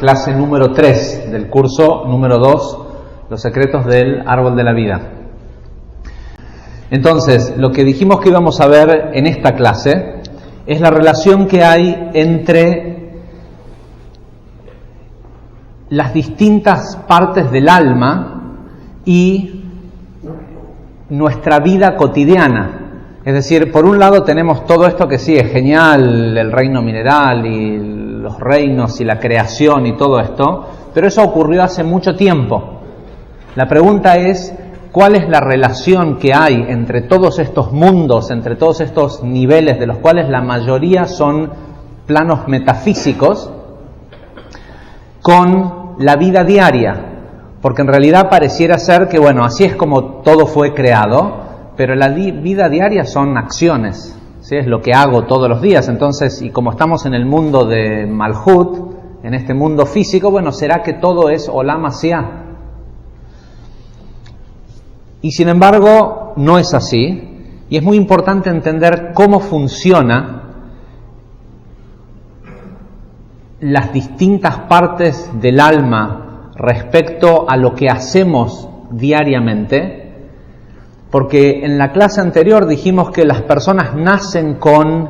clase número 3 del curso número 2, Los secretos del árbol de la vida. Entonces, lo que dijimos que íbamos a ver en esta clase es la relación que hay entre las distintas partes del alma y nuestra vida cotidiana. Es decir, por un lado tenemos todo esto que sí es genial, el reino mineral y los reinos y la creación y todo esto, pero eso ocurrió hace mucho tiempo. La pregunta es, ¿cuál es la relación que hay entre todos estos mundos, entre todos estos niveles, de los cuales la mayoría son planos metafísicos, con la vida diaria? Porque en realidad pareciera ser que, bueno, así es como todo fue creado, pero la vida diaria son acciones, ¿sí? Es lo que hago todos los días. Entonces, y como estamos en el mundo de Malhut, en este mundo físico, bueno, ¿será que todo es Olam Asiá? Y sin embargo, no es así, y es muy importante entender cómo funciona las distintas partes del alma respecto a lo que hacemos diariamente, porque en la clase anterior dijimos que las personas nacen con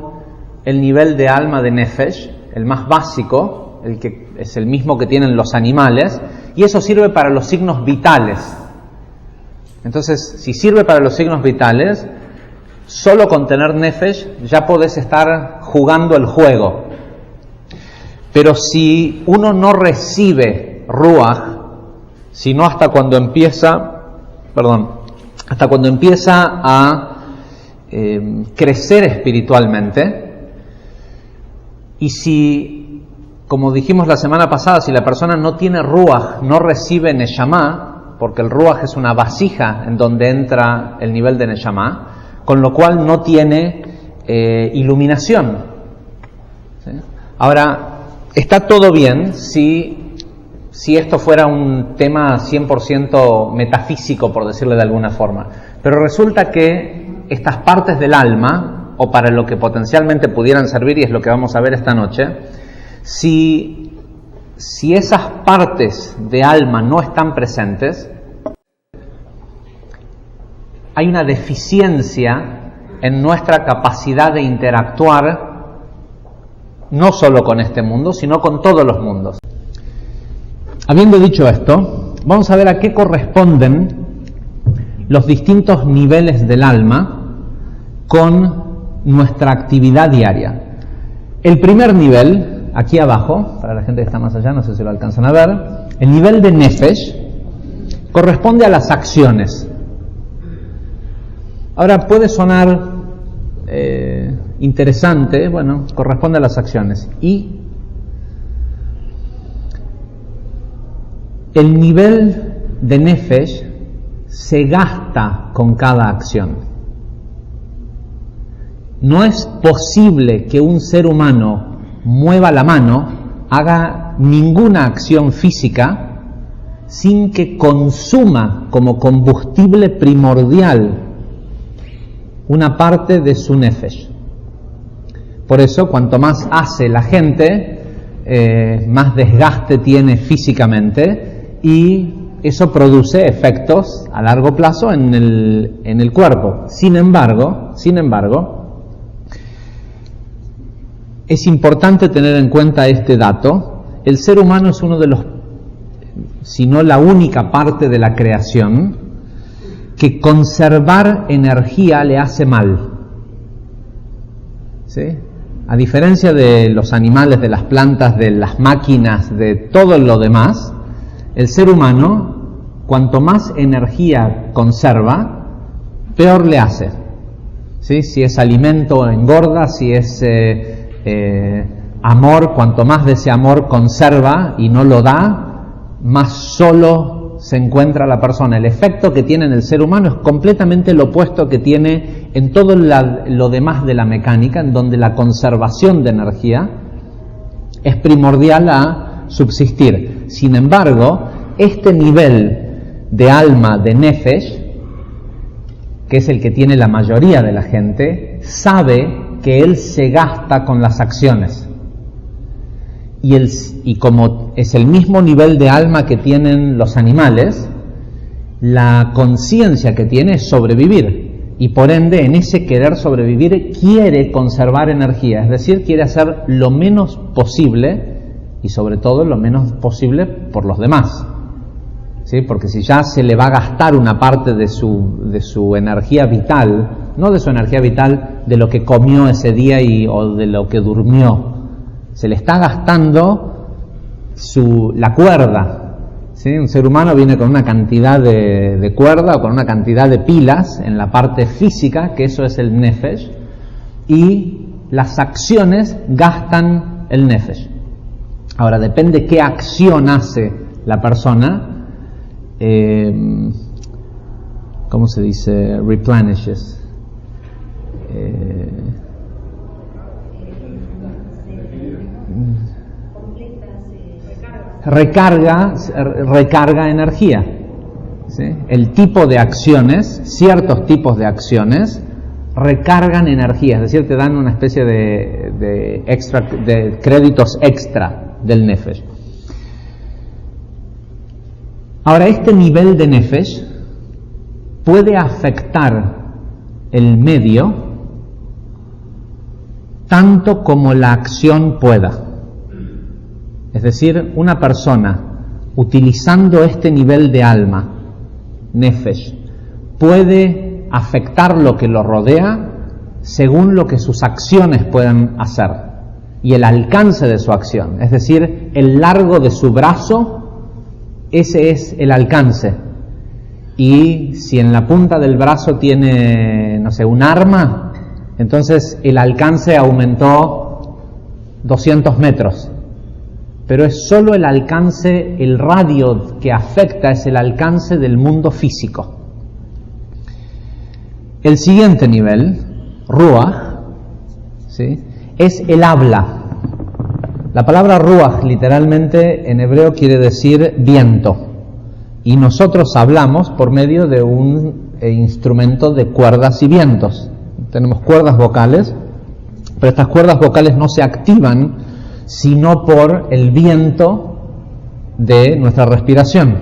el nivel de alma de Nefesh, el más básico, el que es el mismo que tienen los animales, y eso sirve para los signos vitales. Entonces, si sirve para los signos vitales, solo con tener Nefesh ya podés estar jugando el juego. Pero si uno no recibe Ruach, sino hasta cuando empieza a crecer espiritualmente, y si, como dijimos la semana pasada, si la persona no tiene Ruach, no recibe Neshama, porque el Ruach es una vasija en donde entra el nivel de Neshama, con lo cual no tiene iluminación. ¿Sí? Ahora, está todo bien si esto fuera un tema 100% metafísico, por decirlo de alguna forma, pero resulta que estas partes del alma, o para lo que potencialmente pudieran servir, y es lo que vamos a ver esta noche, si esas partes de alma no están presentes, hay una deficiencia en nuestra capacidad de interactuar no solo con este mundo, sino con todos los mundos. Habiendo dicho esto, vamos a ver a qué corresponden los distintos niveles del alma con nuestra actividad diaria. El primer nivel, aquí abajo, para la gente que está más allá, no sé si lo alcanzan a ver, el nivel de Nefesh corresponde a las acciones. Ahora puede sonar interesante, bueno, corresponde a las acciones. Y el nivel de Nefesh se gasta con cada acción. No es posible que un ser humano mueva la mano, haga ninguna acción física, sin que consuma como combustible primordial una parte de su Nefesh. Por eso, cuanto más hace la gente, más desgaste tiene físicamente, y eso produce efectos a largo plazo en el cuerpo. Sin embargo, es importante tener en cuenta este dato. El ser humano es uno de los, si no la única parte de la creación, que conservar energía le hace mal. ¿Sí? A diferencia de los animales, de las plantas, de las máquinas, de todo lo demás, el ser humano, cuanto más energía conserva, peor le hace. ¿Sí? Si es alimento, engorda. Si es amor, cuanto más de ese amor conserva y no lo da, más solo se encuentra la persona. El efecto que tiene en el ser humano es completamente lo opuesto que tiene en todo lo demás de la mecánica, en donde la conservación de energía es primordial a subsistir. Sin embargo, este nivel de alma, de Nefesh, que es el que tiene la mayoría de la gente, sabe que él se gasta con las acciones. y como es el mismo nivel de alma que tienen los animales, la conciencia que tiene es sobrevivir, y por ende en ese querer sobrevivir quiere conservar energía, es decir, quiere hacer lo menos posible, y sobre todo lo menos posible por los demás, ¿sí? Porque si ya se le va a gastar una parte de su energía vital, no de su energía vital de lo que comió ese día o de lo que durmió, se le está gastando la cuerda, ¿sí? Un ser humano viene con una cantidad de cuerda o con una cantidad de pilas en la parte física, que eso es el nefesh, y las acciones gastan el nefesh. Ahora, depende qué acción hace la persona, ¿cómo se dice? Replenishes. Recarga energía, ¿sí? El tipo de acciones, ciertos tipos de acciones recargan energía, es decir, te dan una especie de créditos extra del nefesh. Ahora, este nivel de nefesh puede afectar el medio tanto como la acción pueda. Es decir, una persona utilizando este nivel de alma, nefesh, puede afectar lo que lo rodea según lo que sus acciones puedan hacer y el alcance de su acción. Es decir, el largo de su brazo, ese es el alcance. Y si en la punta del brazo tiene, no sé, un arma, entonces el alcance aumentó 200 metros. Pero es solo el alcance, el radio que afecta es el alcance del mundo físico. El siguiente nivel, ruach, ¿sí?, es el habla. La palabra ruach literalmente en hebreo quiere decir viento. Y nosotros hablamos por medio de un instrumento de cuerdas y vientos. Tenemos cuerdas vocales, pero estas cuerdas vocales no se activan sino por el viento de nuestra respiración.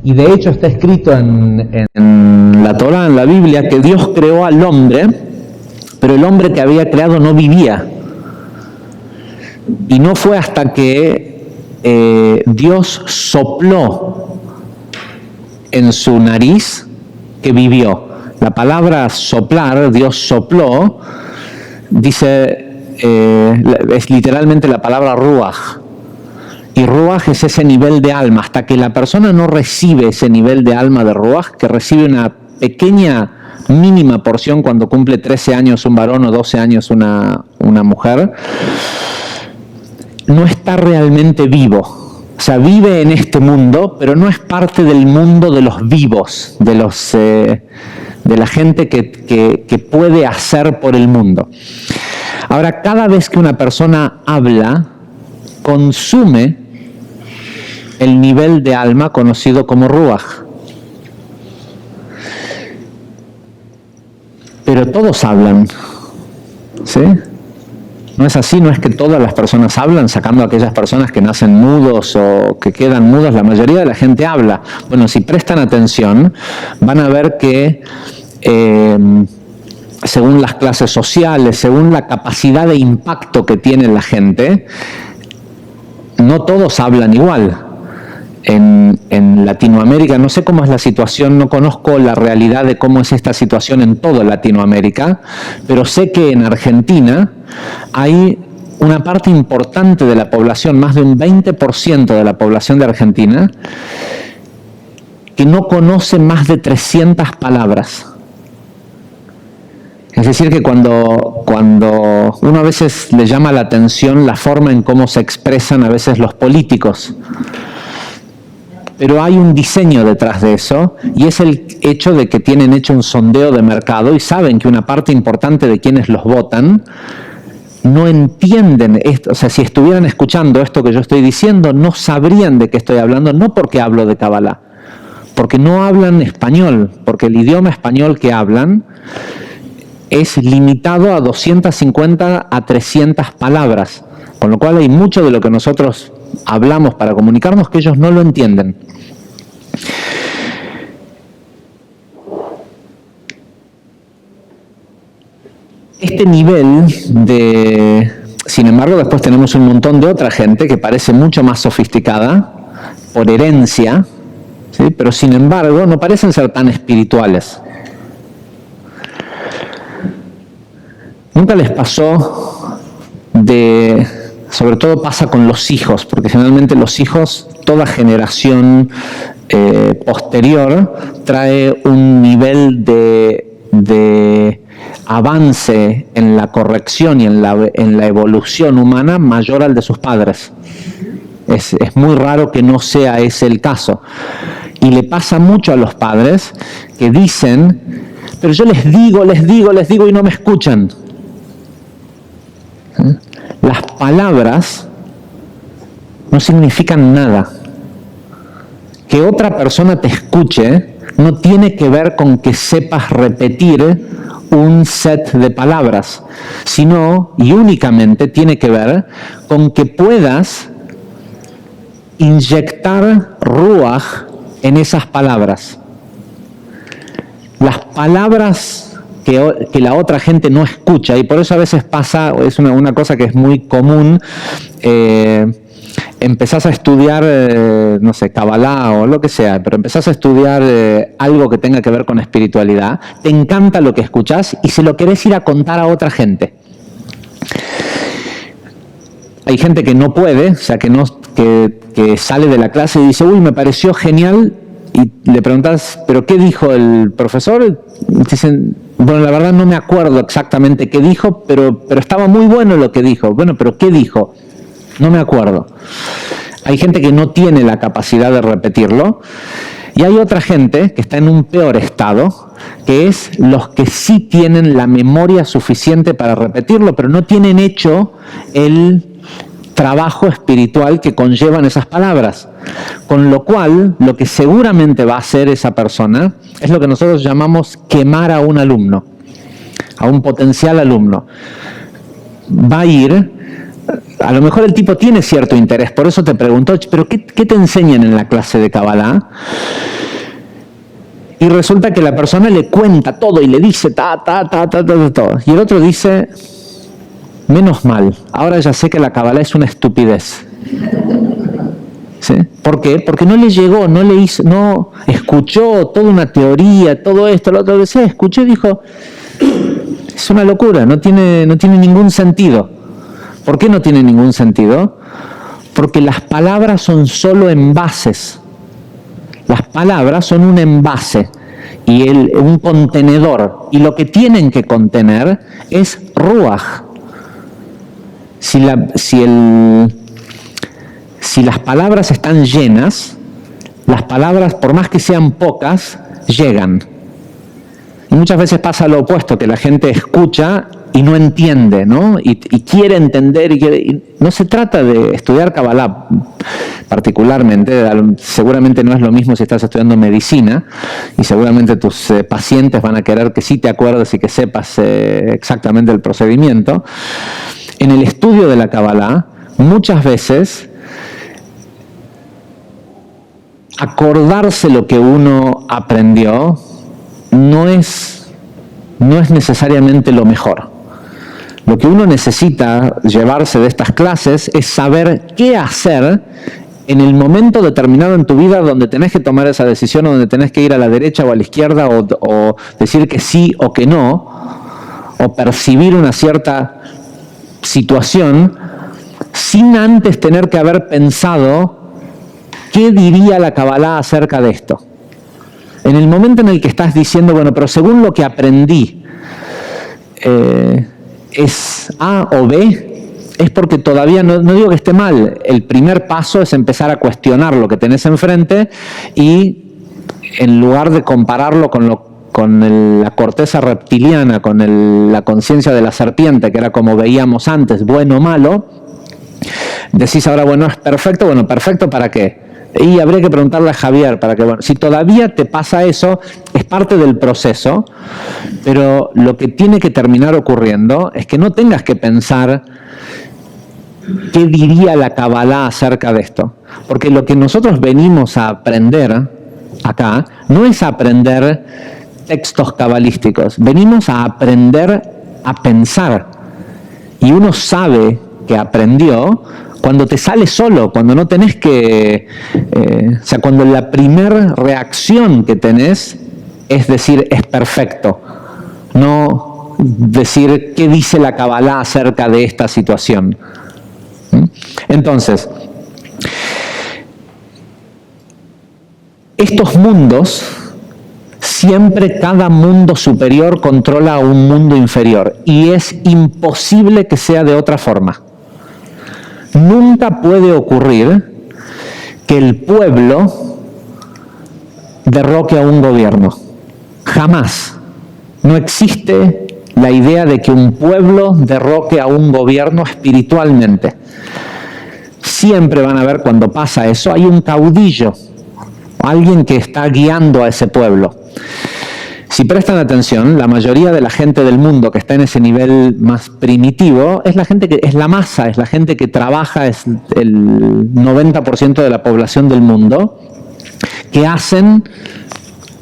Y de hecho está escrito en la Torá, en la Biblia, que Dios creó al hombre, pero el hombre que había creado no vivía. Y no fue hasta que Dios sopló en su nariz que vivió. La palabra soplar, Dios sopló, dice, es literalmente la palabra ruach. Y ruach es ese nivel de alma. Hasta que la persona no recibe ese nivel de alma de ruach, que recibe una pequeña, mínima porción cuando cumple 13 años un varón o 12 años una mujer, no está realmente vivo. O sea, vive en este mundo, pero no es parte del mundo de los vivos, de la gente que puede hacer por el mundo. Ahora, cada vez que una persona habla, consume el nivel de alma conocido como ruach. Pero todos hablan, ¿sí? No es así, no es que todas las personas hablan, sacando a aquellas personas que nacen mudos o que quedan mudos, la mayoría de la gente habla. Bueno, si prestan atención, van a ver que según las clases sociales, según la capacidad de impacto que tiene la gente, no todos hablan igual. En Latinoamérica, no sé cómo es la situación, no conozco la realidad de cómo es esta situación en toda Latinoamérica, pero sé que en Argentina hay una parte importante de la población, más de un 20% de la población de Argentina, que no conoce más de 300 palabras. Es decir, que cuando uno a veces le llama la atención la forma en cómo se expresan a veces los políticos, pero hay un diseño detrás de eso, y es el hecho de que tienen hecho un sondeo de mercado y saben que una parte importante de quienes los votan no entienden esto. O sea, si estuvieran escuchando esto que yo estoy diciendo, no sabrían de qué estoy hablando, no porque hablo de Kabbalah, porque no hablan español, porque el idioma español que hablan es limitado a 250 a 300 palabras. Con lo cual hay mucho de lo que nosotros hablamos para comunicarnos que ellos no lo entienden. Este nivel de... Sin embargo, después tenemos un montón de otra gente que parece mucho más sofisticada por herencia, ¿sí? Pero sin embargo no parecen ser tan espirituales. ¿Nunca les pasó de... Sobre todo pasa con los hijos, porque generalmente los hijos, toda generación posterior trae un nivel de avance en la corrección y en la evolución humana mayor al de sus padres. Es muy raro que no sea ese el caso. Y le pasa mucho a los padres que dicen, pero yo les digo y no me escuchan. Las palabras no significan nada. Que otra persona te escuche no tiene que ver con que sepas repetir un set de palabras, sino y únicamente tiene que ver con que puedas inyectar ruaj en esas palabras. Las palabras que la otra gente no escucha, y por eso a veces pasa, es una cosa que es muy común, empezás a estudiar, no sé, Kabbalah o lo que sea, pero empezás a estudiar algo que tenga que ver con espiritualidad, te encanta lo que escuchás y se lo querés ir a contar a otra gente. Hay gente que no puede, o sea, que sale de la clase y dice, uy, me pareció genial, y le preguntas, ¿pero qué dijo el profesor? Dicen, bueno, la verdad no me acuerdo exactamente qué dijo, pero estaba muy bueno lo que dijo. Bueno, pero ¿qué dijo? No me acuerdo. Hay gente que no tiene la capacidad de repetirlo, y hay otra gente que está en un peor estado, que es los que sí tienen la memoria suficiente para repetirlo, pero no tienen hecho el trabajo espiritual que conllevan esas palabras. Con lo cual, lo que seguramente va a hacer esa persona es lo que nosotros llamamos quemar a un alumno, a un potencial alumno. Va a ir, a lo mejor el tipo tiene cierto interés, por eso te preguntó, pero ¿qué te enseñan en la clase de Kabbalah? Y resulta que la persona le cuenta todo y le dice todo. Y el otro dice, menos mal, ahora ya sé que la Kabbalah es una estupidez. ¿Sí? ¿Por qué? Porque no le llegó, no escuchó toda una teoría, todo esto, lo otro que sea, escuchó y dijo, es una locura, no tiene ningún sentido. ¿Por qué no tiene ningún sentido? Porque las palabras son solo envases. Las palabras son un envase y un contenedor, y lo que tienen que contener es ruaj. Si las palabras están llenas, las palabras, por más que sean pocas, llegan. Y muchas veces pasa lo opuesto, que la gente escucha y no entiende, ¿no? Y quiere entender, y no se trata de estudiar Kabbalah particularmente, seguramente no es lo mismo si estás estudiando medicina, y seguramente tus pacientes van a querer que sí te acuerdes y que sepas exactamente el procedimiento. En el estudio de la Kabbalah, muchas veces acordarse lo que uno aprendió no es necesariamente lo mejor. Lo que uno necesita llevarse de estas clases es saber qué hacer en el momento determinado en tu vida donde tenés que tomar esa decisión, o donde tenés que ir a la derecha o a la izquierda, o decir que sí o que no, o percibir una cierta situación sin antes tener que haber pensado qué diría la Kabbalah acerca de esto. En el momento en el que estás diciendo, bueno, pero según lo que aprendí, ¿es A o B? Es porque todavía, no digo que esté mal, el primer paso es empezar a cuestionar lo que tenés enfrente, y en lugar de compararlo con la corteza reptiliana, con la conciencia de la serpiente, que era como veíamos antes, bueno o malo, decís ahora, bueno, es perfecto, bueno, perfecto ¿para qué? Y habría que preguntarle a Javier para que, bueno, si todavía te pasa eso, es parte del proceso, pero lo que tiene que terminar ocurriendo es que no tengas que pensar qué diría la Kabbalah acerca de esto. Porque lo que nosotros venimos a aprender acá no es aprender textos cabalísticos, venimos a aprender a pensar. Y uno sabe que aprendió cuando te sale solo, cuando no tenés que... o sea, cuando la primera reacción que tenés es decir, es perfecto. No decir qué dice la Kabbalah acerca de esta situación. Entonces, estos mundos, siempre cada mundo superior controla a un mundo inferior y es imposible que sea de otra forma. Nunca puede ocurrir que el pueblo derroque a un gobierno. Jamás. No existe la idea de que un pueblo derroque a un gobierno espiritualmente. Siempre van a ver cuando pasa eso, hay un caudillo, alguien que está guiando a ese pueblo. Si prestan atención, la mayoría de la gente del mundo que está en ese nivel más primitivo es la gente que es la masa, es la gente que trabaja, es el 90% de la población del mundo, que hacen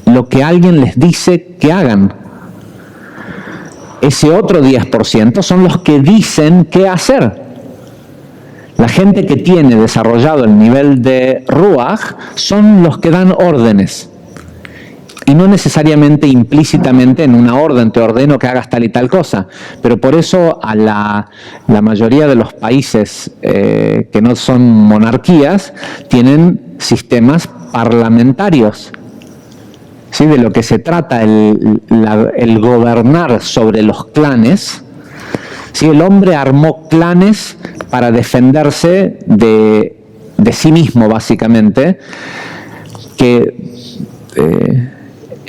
lo que alguien les dice que hagan. Ese otro 10% son los que dicen qué hacer. La gente que tiene desarrollado el nivel de Ruach son los que dan órdenes. Y no necesariamente implícitamente en una orden te ordeno que hagas tal y tal cosa. Pero por eso a la mayoría de los países que no son monarquías tienen sistemas parlamentarios. ¿Sí? De lo que se trata el gobernar sobre los clanes. ¿Sí? El hombre armó clanes para defenderse de sí mismo, básicamente, que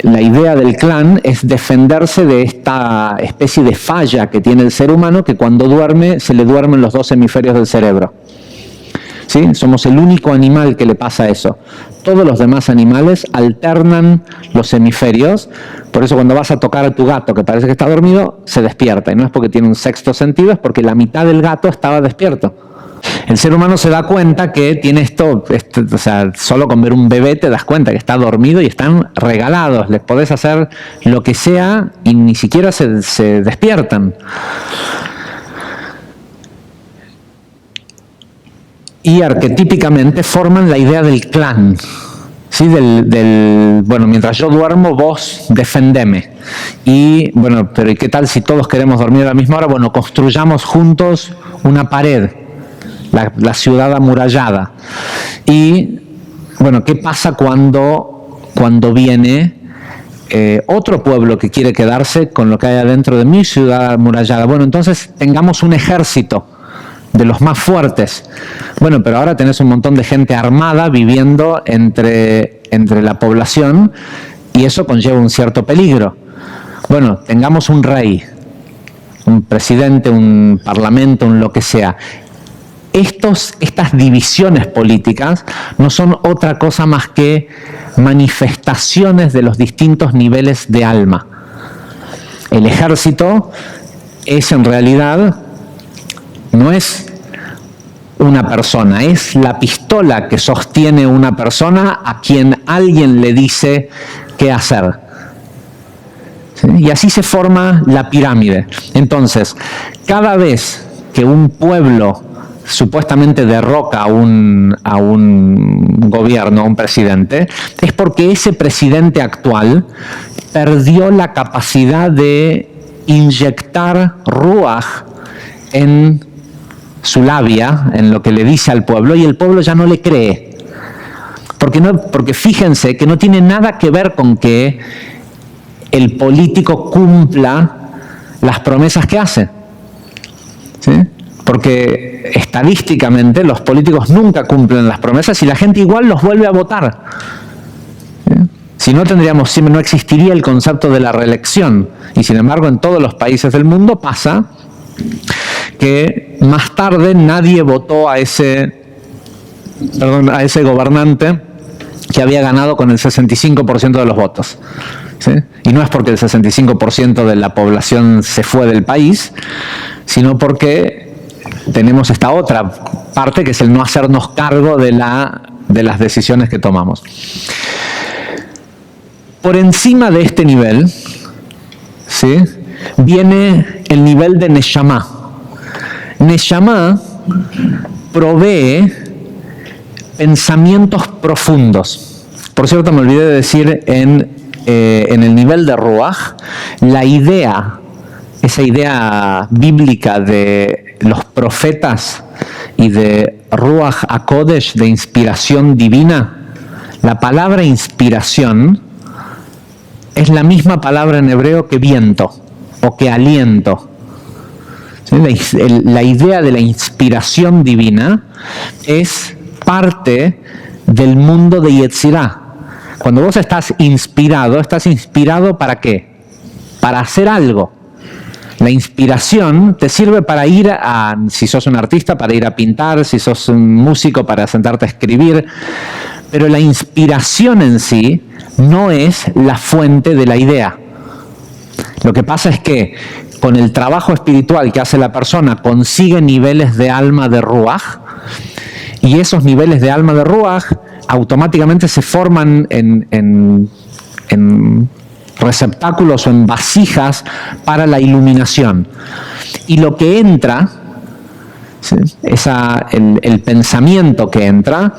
la idea del clan es defenderse de esta especie de falla que tiene el ser humano, que cuando duerme se le duermen los dos hemisferios del cerebro. ¿Sí? Somos el único animal que le pasa eso. Todos los demás animales alternan los hemisferios, por eso cuando vas a tocar a tu gato que parece que está dormido, se despierta, y no es porque tiene un sexto sentido, es porque la mitad del gato estaba despierto. El ser humano se da cuenta que tiene esto, o sea, solo con ver un bebé te das cuenta que está dormido y están regalados, les podés hacer lo que sea y ni siquiera se despiertan. Y arquetípicamente forman la idea del clan, ¿sí? Bueno, mientras yo duermo, vos defendeme. Y bueno, pero ¿y qué tal si todos queremos dormir a la misma hora? Bueno, construyamos juntos una pared, la ciudad amurallada. Y bueno, ¿qué pasa cuando viene otro pueblo que quiere quedarse con lo que hay adentro de mi ciudad amurallada? Bueno, entonces tengamos un ejército de los más fuertes. Bueno, pero ahora tenés un montón de gente armada viviendo entre la población y eso conlleva un cierto peligro. Bueno, tengamos un rey, un presidente, un parlamento, un lo que sea. Estas divisiones políticas no son otra cosa más que manifestaciones de los distintos niveles de alma. El ejército es en realidad, no es una persona, es la pistola que sostiene una persona a quien alguien le dice qué hacer. ¿Sí? Y así se forma la pirámide. Entonces, cada vez que un pueblo supuestamente derroca a un gobierno, a un presidente, es porque ese presidente actual perdió la capacidad de inyectar ruaj en su labia, en lo que le dice al pueblo, y el pueblo ya no le cree. Porque fíjense que no tiene nada que ver con que el político cumpla las promesas que hace. ¿Sí? Porque estadísticamente los políticos nunca cumplen las promesas y la gente igual los vuelve a votar. ¿Sí? Si no no existiría el concepto de la reelección. Y sin embargo en todos los países del mundo pasa que más tarde nadie votó a ese gobernante que había ganado con el 65% de los votos. ¿Sí? Y no es porque el 65% de la población se fue del país, sino porque tenemos esta otra parte que es el no hacernos cargo de las decisiones que tomamos. Por encima de este nivel, ¿sí?, viene el nivel de Neshama. Neshama provee pensamientos profundos. Por cierto, me olvidé de decir en el nivel de Ruach, esa idea bíblica de los profetas y de Ruach HaKodesh, de inspiración divina, la palabra inspiración es la misma palabra en hebreo que viento o que aliento. ¿Sí? La idea de la inspiración divina es parte del mundo de Yetzirah. Cuando vos estás inspirado ¿para qué? Para hacer algo. La inspiración te sirve para ir si sos un artista, para ir a pintar, si sos un músico, para sentarte a escribir, pero la inspiración en sí no es la fuente de la idea. Lo que pasa es que con el trabajo espiritual que hace la persona consigue niveles de alma de Ruach, y esos niveles de alma de Ruach automáticamente se forman en receptáculos o en vasijas para la iluminación. Y lo que entra, ¿sí?, el pensamiento que entra,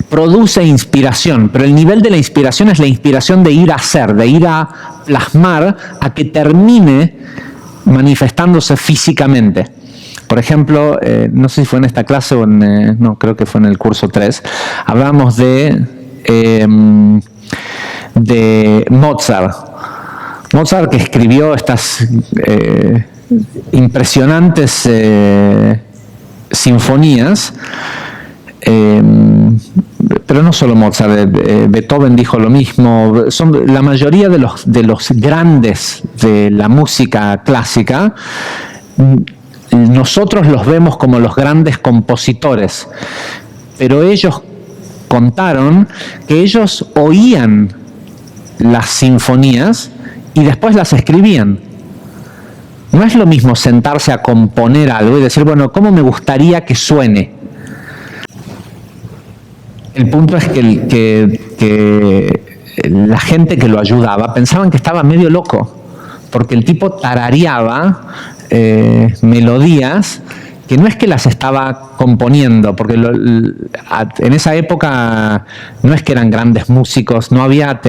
produce inspiración, pero el nivel de la inspiración es la inspiración de ir a hacer, de ir a plasmar, a que termine manifestándose físicamente. Por ejemplo, no sé si fue en esta clase o no, creo que fue en el curso 3, hablamos de Mozart. Mozart, que escribió estas impresionantes sinfonías, pero no solo Mozart, Beethoven dijo lo mismo. La mayoría de los grandes de la música clásica, nosotros los vemos como los grandes compositores, pero ellos contaron que ellos oían las sinfonías y después las escribían. No es lo mismo sentarse a componer algo y decir, bueno, ¿cómo me gustaría que suene? El punto es que la gente que lo ayudaba pensaban que estaba medio loco, porque el tipo tarareaba melodías que no es que las estaba componiendo, porque en esa época no es que eran grandes músicos, no había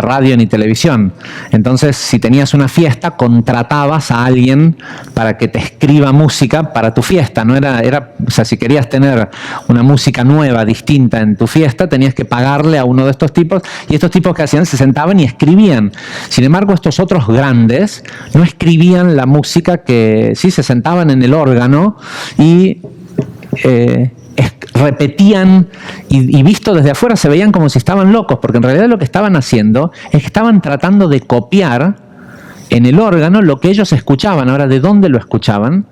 radio ni televisión. Entonces, si tenías una fiesta, contratabas a alguien para que te escriba música para tu fiesta. No o sea, si querías tener una música nueva, distinta en tu fiesta, tenías que pagarle a uno de estos tipos, y estos tipos que hacían se sentaban y escribían. Sin embargo, estos otros grandes no escribían la música, que sí se sentaban en el órgano y repetían, y visto desde afuera se veían como si estaban locos, porque en realidad lo que estaban haciendo es que estaban tratando de copiar en el órgano lo que ellos escuchaban. Ahora, ¿de dónde lo escuchaban?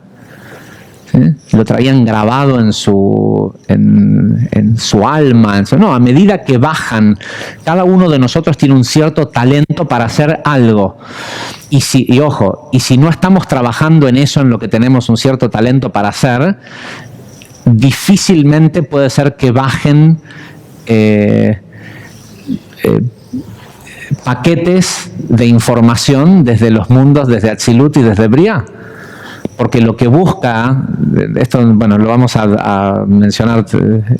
¿Sí? Lo traían grabado en su alma. No, a medida que bajan, cada uno de nosotros tiene un cierto talento para hacer algo. Y si no estamos trabajando en eso, en lo que tenemos un cierto talento para hacer, difícilmente puede ser que bajen paquetes de información desde los mundos, desde Atzilut y desde Briah. Porque lo que busca, esto bueno, lo vamos a mencionar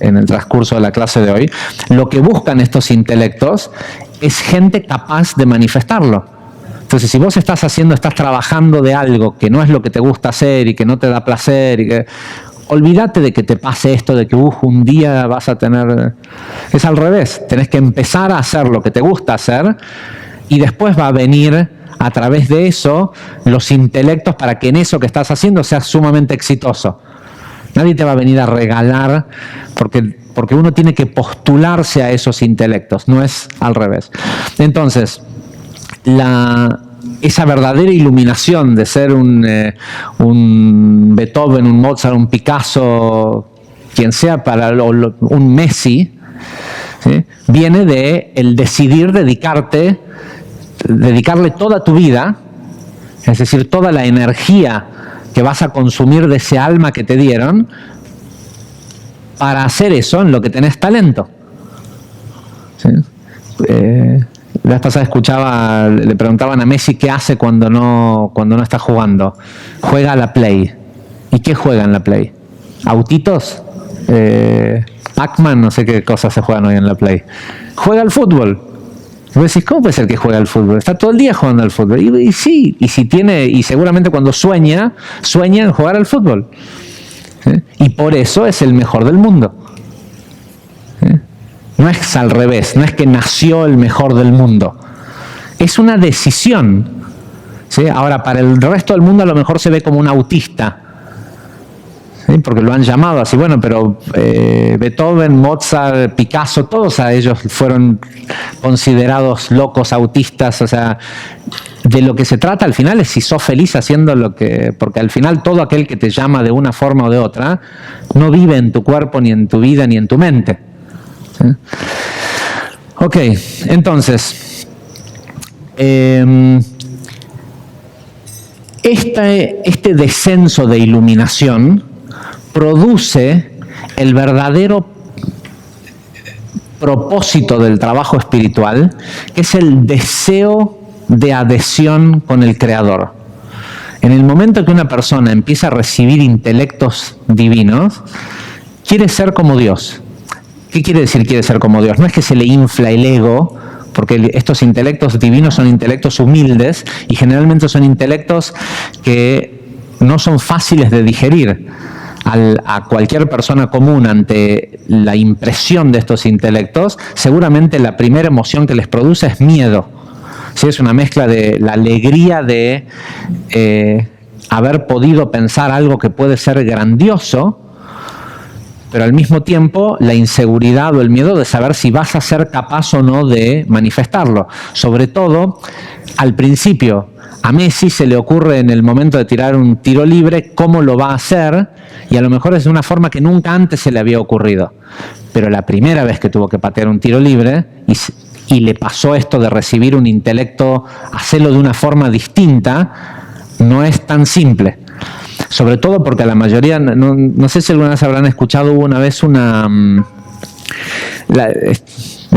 en el transcurso de la clase de hoy, lo que buscan estos intelectos es gente capaz de manifestarlo. Entonces, si vos estás trabajando de algo que no es lo que te gusta hacer y que no te da placer, olvídate de que te pase esto de que un día vas a tener... Es al revés, tenés que empezar a hacer lo que te gusta hacer y después va a venir a través de eso los intelectos para que en eso que estás haciendo seas sumamente exitoso. Nadie te va a venir a regalar porque uno tiene que postularse a esos intelectos, no es al revés. Entonces, esa verdadera iluminación de ser un Beethoven, un Mozart, un Picasso, quien sea, para un Messi, ¿sí?, viene de el decidir dedicarle toda tu vida, es decir, toda la energía que vas a consumir de ese alma que te dieron para hacer eso en lo que tenés talento. ¿Sí? La vez pasada le preguntaban a Messi qué hace cuando no está jugando. Juega a la Play. ¿Y qué juega en la Play? ¿Autitos? Pac-Man, no sé qué cosas se juegan hoy en la Play. Juega al fútbol. Y vos decís, ¿cómo puede ser que juega al fútbol? Está todo el día jugando al fútbol. Y sí, y seguramente cuando sueña en jugar al fútbol. ¿Sí? Y por eso es el mejor del mundo. ¿Sí? No es al revés, no es que nació el mejor del mundo. Es una decisión. ¿Sí? Ahora, para el resto del mundo a lo mejor se ve como un autista. ¿Sí? Porque lo han llamado así, bueno, pero Beethoven, Mozart, Picasso, todos a ellos fueron considerados locos, autistas. O sea, de lo que se trata al final es si sos feliz haciendo porque al final todo aquel que te llama de una forma o de otra no vive en tu cuerpo, ni en tu vida, ni en tu mente. ¿Sí? Ok, entonces este descenso de iluminación produce el verdadero propósito del trabajo espiritual, que es el deseo de adhesión con el Creador. En el momento que una persona empieza a recibir intelectos divinos, quiere ser como Dios. ¿Qué quiere decir quiere ser como Dios? No es que se le infla el ego, porque estos intelectos divinos son intelectos humildes y generalmente son intelectos que no son fáciles de digerir. A cualquier persona común, ante la impresión de estos intelectos, seguramente la primera emoción que les produce es miedo. ¿Sí? Es una mezcla de la alegría de haber podido pensar algo que puede ser grandioso, pero al mismo tiempo la inseguridad o el miedo de saber si vas a ser capaz o no de manifestarlo. Sobre todo, al principio, a Messi se le ocurre en el momento de tirar un tiro libre cómo lo va a hacer, y a lo mejor es de una forma que nunca antes se le había ocurrido. Pero la primera vez que tuvo que patear un tiro libre y le pasó esto de recibir un intelecto, hacerlo de una forma distinta, no es tan simple. Sobre todo porque la mayoría, no sé si alguna vez habrán escuchado, hubo una vez me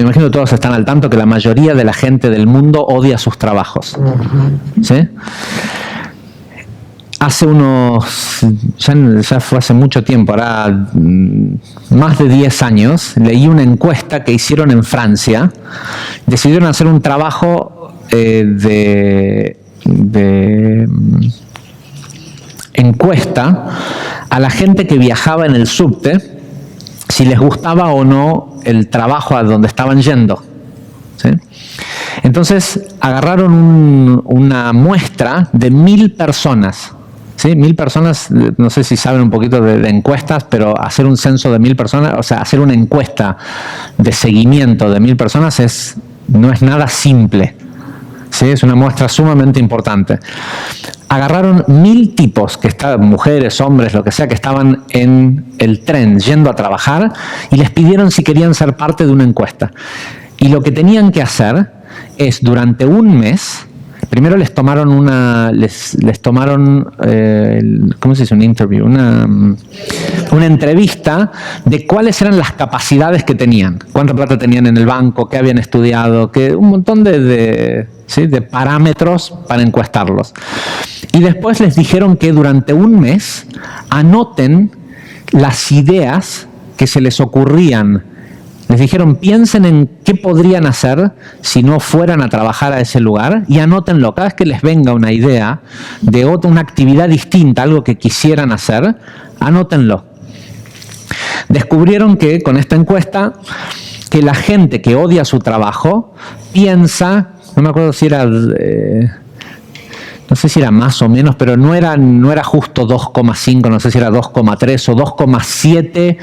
imagino que todos están al tanto que la mayoría de la gente del mundo odia sus trabajos. ¿Sí? Hace ya fue hace mucho tiempo, ahora más de 10 años, leí una encuesta que hicieron en Francia. Decidieron hacer un trabajo de encuesta a la gente que viajaba en el subte, si les gustaba o no el trabajo a donde estaban yendo. ¿Sí? Entonces agarraron una muestra de 1000 personas. ¿Sí? 1000 personas, no sé si saben un poquito de encuestas, pero hacer un censo de 1000 personas, o sea, hacer una encuesta de seguimiento de 1000 personas no es nada simple. ¿Sí? Es una muestra sumamente importante. Agarraron 1000 tipos, mujeres, hombres, lo que sea, que estaban en el tren yendo a trabajar, y les pidieron si querían ser parte de una encuesta. Y lo que tenían que hacer es, durante un mes, primero les tomaron ¿cómo se dice? Un interview, una entrevista de cuáles eran las capacidades que tenían, cuánta plata tenían en el banco, qué habían estudiado, un montón de parámetros para encuestarlos. Y después les dijeron que durante un mes anoten las ideas que se les ocurrían. Les dijeron, piensen en qué podrían hacer si no fueran a trabajar a ese lugar, y anótenlo. Cada vez que les venga una idea de una actividad distinta, algo que quisieran hacer, anótenlo. Descubrieron que con esta encuesta, que la gente que odia su trabajo piensa, no me acuerdo si era, no sé si era más o menos, pero no era justo 2,5, no sé si era 2,3 o 2,7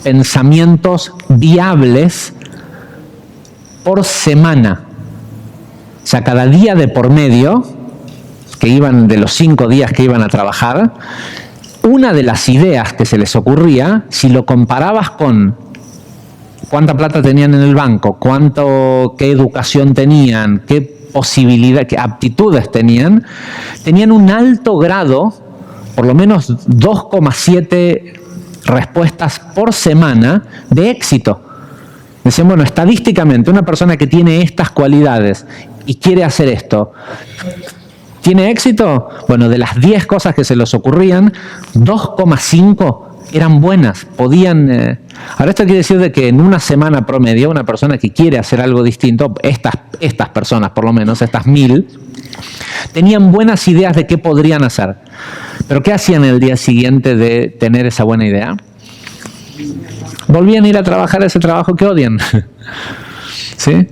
pensamientos viables por semana. O sea, cada día de por medio, de los 5 días que iban a trabajar, una de las ideas que se les ocurría, si lo comparabas con cuánta plata tenían en el banco, qué educación tenían, qué aptitudes tenían un alto grado por lo menos 2,7 respuestas por semana de éxito. Decían, bueno, estadísticamente, una persona que tiene estas cualidades y quiere hacer esto, ¿tiene éxito? Bueno, de las 10 cosas que se les ocurrían, 2,5 eran buenas, podían... Ahora esto quiere decir de que en una semana promedio, una persona que quiere hacer algo distinto, estas personas por lo menos, estas 1000, tenían buenas ideas de qué podrían hacer. Pero ¿qué hacían el día siguiente de tener esa buena idea? Volvían a ir a trabajar ese trabajo que odian. ¿Sí?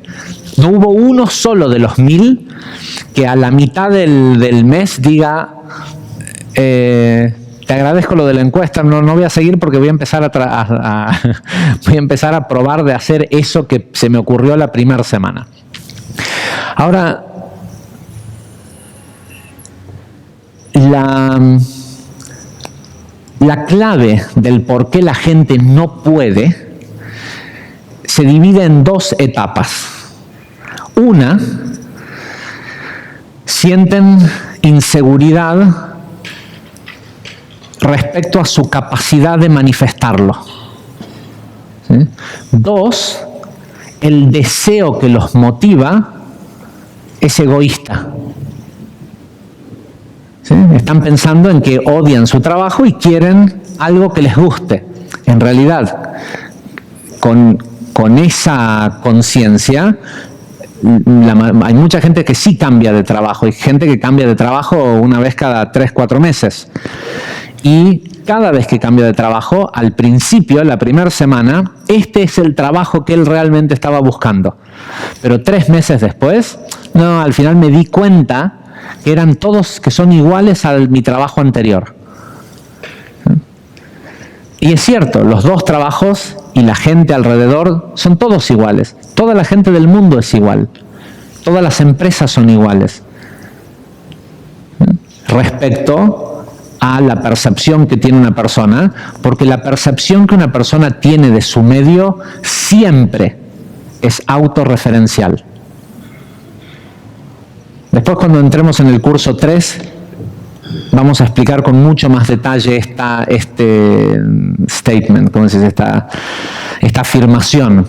No hubo uno solo de los 1000 que a la mitad del mes diga, te agradezco lo de la encuesta, no voy a seguir porque voy a empezar voy a empezar a probar de hacer eso que se me ocurrió la primera semana. Ahora, la clave del por qué la gente no puede se divide en 2 etapas. Una, sienten inseguridad respecto a su capacidad de manifestarlo. ¿Sí? 2, el deseo que los motiva es egoísta. ¿Sí? Están pensando en que odian su trabajo y quieren algo que les guste. En realidad, con esa conciencia, hay mucha gente que sí cambia de trabajo, hay gente que cambia de trabajo una vez cada 3-4 meses. Y cada vez que cambia de trabajo, al principio, la primera semana, este es el trabajo que él realmente estaba buscando. Pero 3 meses después, no, al final me di cuenta que eran todos, que son iguales a mi trabajo anterior. Y es cierto, los 2 trabajos y la gente alrededor son todos iguales. Toda la gente del mundo es igual. Todas las empresas son iguales. Respecto a la percepción que tiene una persona, porque la percepción que una persona tiene de su medio siempre es autorreferencial. Después, cuando entremos en el curso 3, vamos a explicar con mucho más detalle este statement, ¿cómo se dice? Esta afirmación.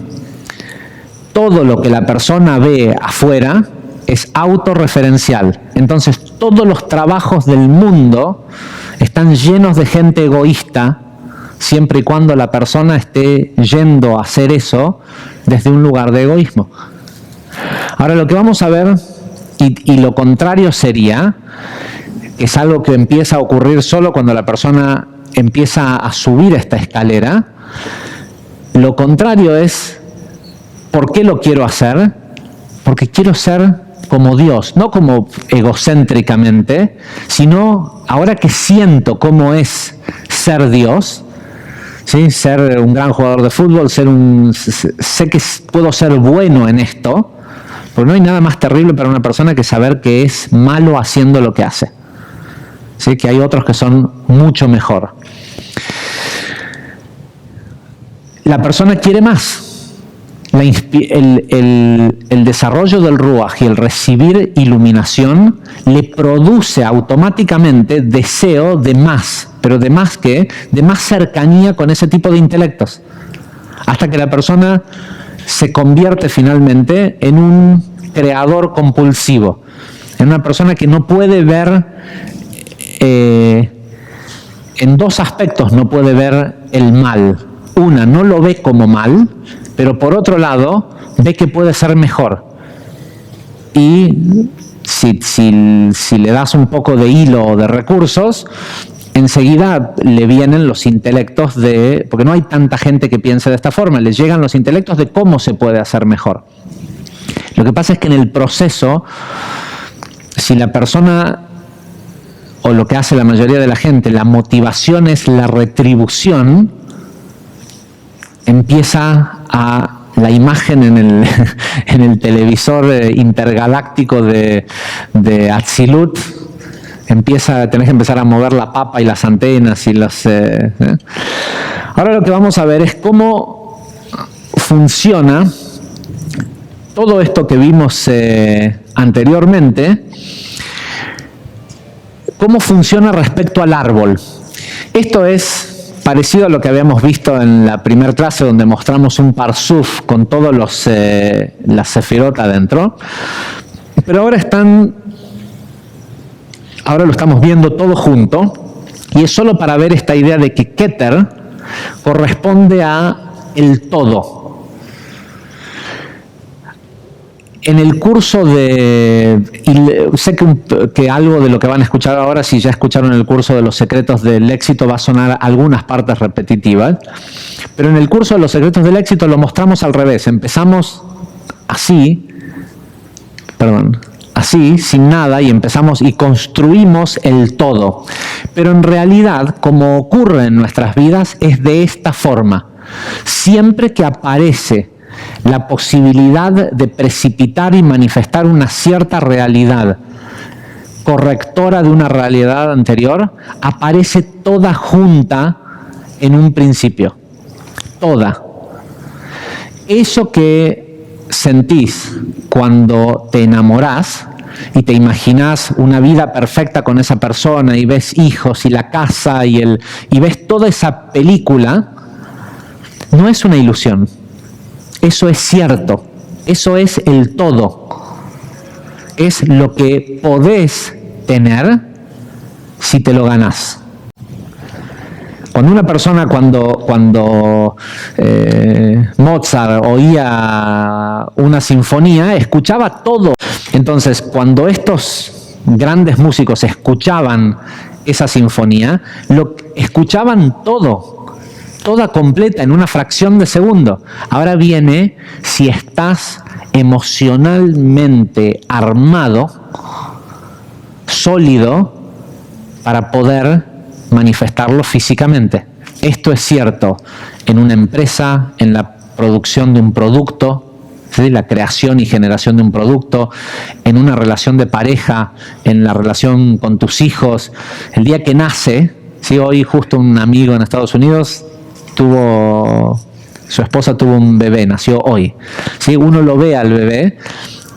Todo lo que la persona ve afuera es autorreferencial. Entonces, todos los trabajos del mundo están llenos de gente egoísta, siempre y cuando la persona esté yendo a hacer eso desde un lugar de egoísmo. Ahora, lo que vamos a ver, y lo contrario sería, que es algo que empieza a ocurrir solo cuando la persona empieza a subir esta escalera, lo contrario es, ¿por qué lo quiero hacer? Porque quiero ser como Dios, no como egocéntricamente, sino ahora que siento cómo es ser Dios, ¿sí? Ser un gran jugador de fútbol, sé que puedo ser bueno en esto, porque no hay nada más terrible para una persona que saber que es malo haciendo lo que hace. ¿Sí? Que hay otros que son mucho mejor. La persona quiere más. El desarrollo del Ruach y el recibir iluminación le produce automáticamente deseo de más. ¿Pero de más qué? De más cercanía con ese tipo de intelectos. Hasta que la persona se convierte finalmente en un creador compulsivo. En una persona que no puede ver, en 2 aspectos no puede ver el mal. Una, no lo ve como mal, pero por otro lado, ve que puede ser mejor. Y si le das un poco de hilo o de recursos, enseguida le vienen los intelectos porque no hay tanta gente que piense de esta forma, les llegan los intelectos de cómo se puede hacer mejor. Lo que pasa es que en el proceso, si la persona, o lo que hace la mayoría de la gente, la motivación es la retribución, empieza la imagen en el televisor intergaláctico de Atzilut, tenés que empezar a mover la papa y las antenas y los... Ahora lo que vamos a ver es cómo funciona todo esto que vimos anteriormente, ¿Cómo funciona respecto al árbol? Esto es parecido a lo que habíamos visto en la primera clase, donde mostramos un parsuf con todos las sefirot adentro. Pero ahora lo estamos viendo todo junto, y es solo para ver esta idea de que Keter corresponde a el todo. En el curso sé que algo de lo que van a escuchar ahora, si ya escucharon el curso de los secretos del éxito, va a sonar algunas partes repetitivas, pero en el curso de los secretos del éxito lo mostramos al revés. Empezamos así, sin nada, y empezamos y construimos el todo. Pero en realidad, como ocurre en nuestras vidas, es de esta forma. Siempre que aparece la posibilidad de precipitar y manifestar una cierta realidad correctora de una realidad anterior, aparece toda junta en un principio. Toda. Eso que sentís cuando te enamorás y te imaginás una vida perfecta con esa persona, y ves hijos y la casa y ves toda esa película, no es una ilusión. Eso es cierto, eso es el todo. Es lo que podés tener si te lo ganás. Cuando una persona, cuando Mozart oía una sinfonía, escuchaba todo. Entonces, cuando estos grandes músicos escuchaban esa sinfonía, lo escuchaban todo. Toda completa en una fracción de segundo. Ahora viene si estás emocionalmente armado, sólido, para poder manifestarlo físicamente. Esto es cierto en una empresa, en la producción de un producto, ¿sí? La creación y generación de un producto, en una relación de pareja, en la relación con tus hijos. El día que nace, ¿sí? Hoy justo un amigo en Estados Unidos su esposa tuvo un bebé, nació hoy. ¿Sí? Uno lo ve al bebé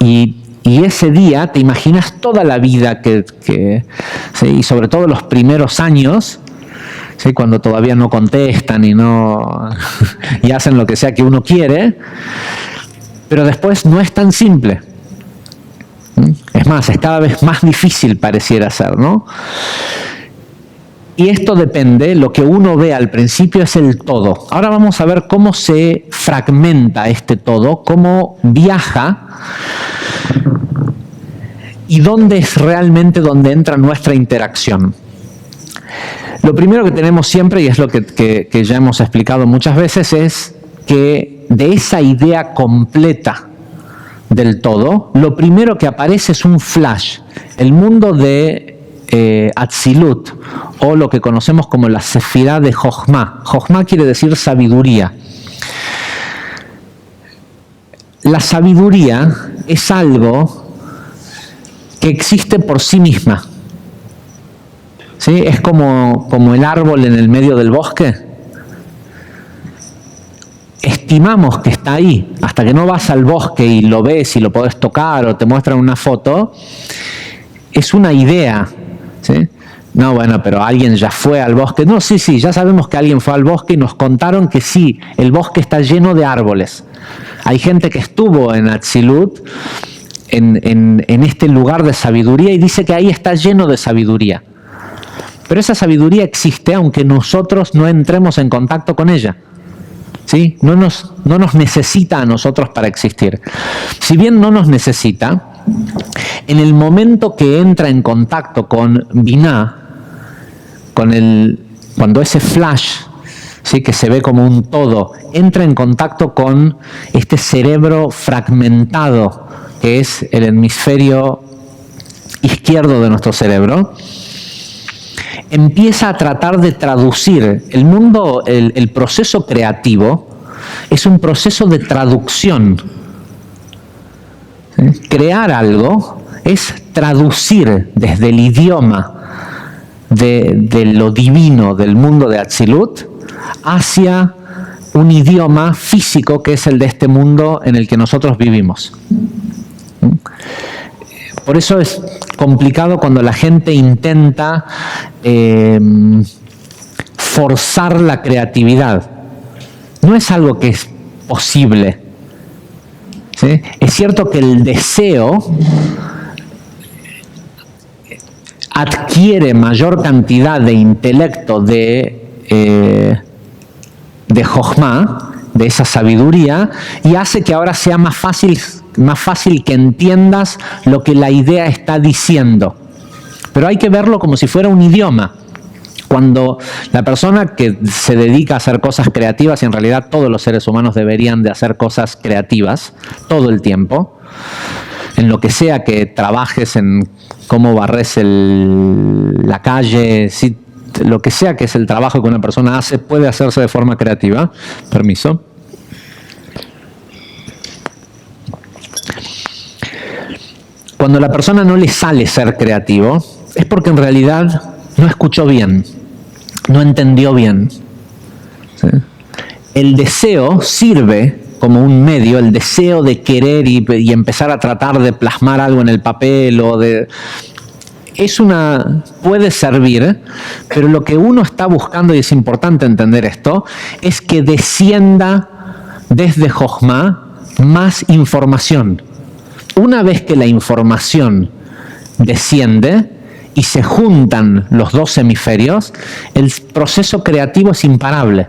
y ese día te imaginas toda la vida ¿sí? Y sobre todo los primeros años, ¿sí? Cuando todavía no contestan y hacen lo que sea que uno quiere, pero después no es tan simple. Es más, es cada vez más difícil pareciera ser, ¿no? Y esto depende, lo que uno ve al principio es el todo. Ahora vamos a ver cómo se fragmenta este todo, cómo viaja y dónde es realmente donde entra nuestra interacción. Lo primero que tenemos siempre, y es lo que ya hemos explicado muchas veces, es que de esa idea completa del todo, lo primero que aparece es un flash. El mundo de Atzilut, o lo que conocemos como la Sefirá de Jochma. Jochma quiere decir sabiduría. La sabiduría es algo que existe por sí misma. ¿Sí? Es como el árbol en el medio del bosque. Estimamos que está ahí, hasta que no vas al bosque y lo ves y lo podés tocar o te muestran una foto. Es una idea. ¿Sí? No, bueno, pero alguien ya fue al bosque. No, sí, ya sabemos que alguien fue al bosque y nos contaron que sí, el bosque está lleno de árboles. Hay gente que estuvo en Atzilut, en este lugar de sabiduría, y dice que ahí está lleno de sabiduría. Pero esa sabiduría existe aunque nosotros no entremos en contacto con ella. ¿Sí? No nos necesita a nosotros para existir. Si bien no nos necesita, en el momento que entra en contacto con Binah, cuando ese flash, ¿sí? Que se ve como un todo, entra en contacto con este cerebro fragmentado, que es el hemisferio izquierdo de nuestro cerebro, empieza a tratar de traducir. El mundo, el proceso creativo, es un proceso de traducción. ¿Sí? Crear algo es traducir desde el idioma de lo divino del mundo de Atzilut hacia un idioma físico que es el de este mundo en el que nosotros vivimos. Por eso es complicado cuando la gente intenta forzar la creatividad. No es algo que es posible. ¿Sí? Es cierto que el deseo adquiere mayor cantidad de intelecto, de Jochma, de esa sabiduría, y hace que ahora sea más fácil que entiendas lo que la idea está diciendo. Pero hay que verlo como si fuera un idioma. Cuando la persona que se dedica a hacer cosas creativas, y en realidad todos los seres humanos deberían de hacer cosas creativas todo el tiempo, en lo que sea que trabajes, en cómo barres la calle, lo que sea que es el trabajo que una persona hace, puede hacerse de forma creativa. Permiso. Cuando a la persona no le sale ser creativo, es porque en realidad no escuchó bien, no entendió bien. ¿Sí? El deseo sirve como un medio, el deseo de querer y empezar a tratar de plasmar algo en el papel puede servir, pero lo que uno está buscando, y es importante entender esto, es que descienda desde Jochma más información. Una vez que la información desciende y se juntan los dos hemisferios, el proceso creativo es imparable,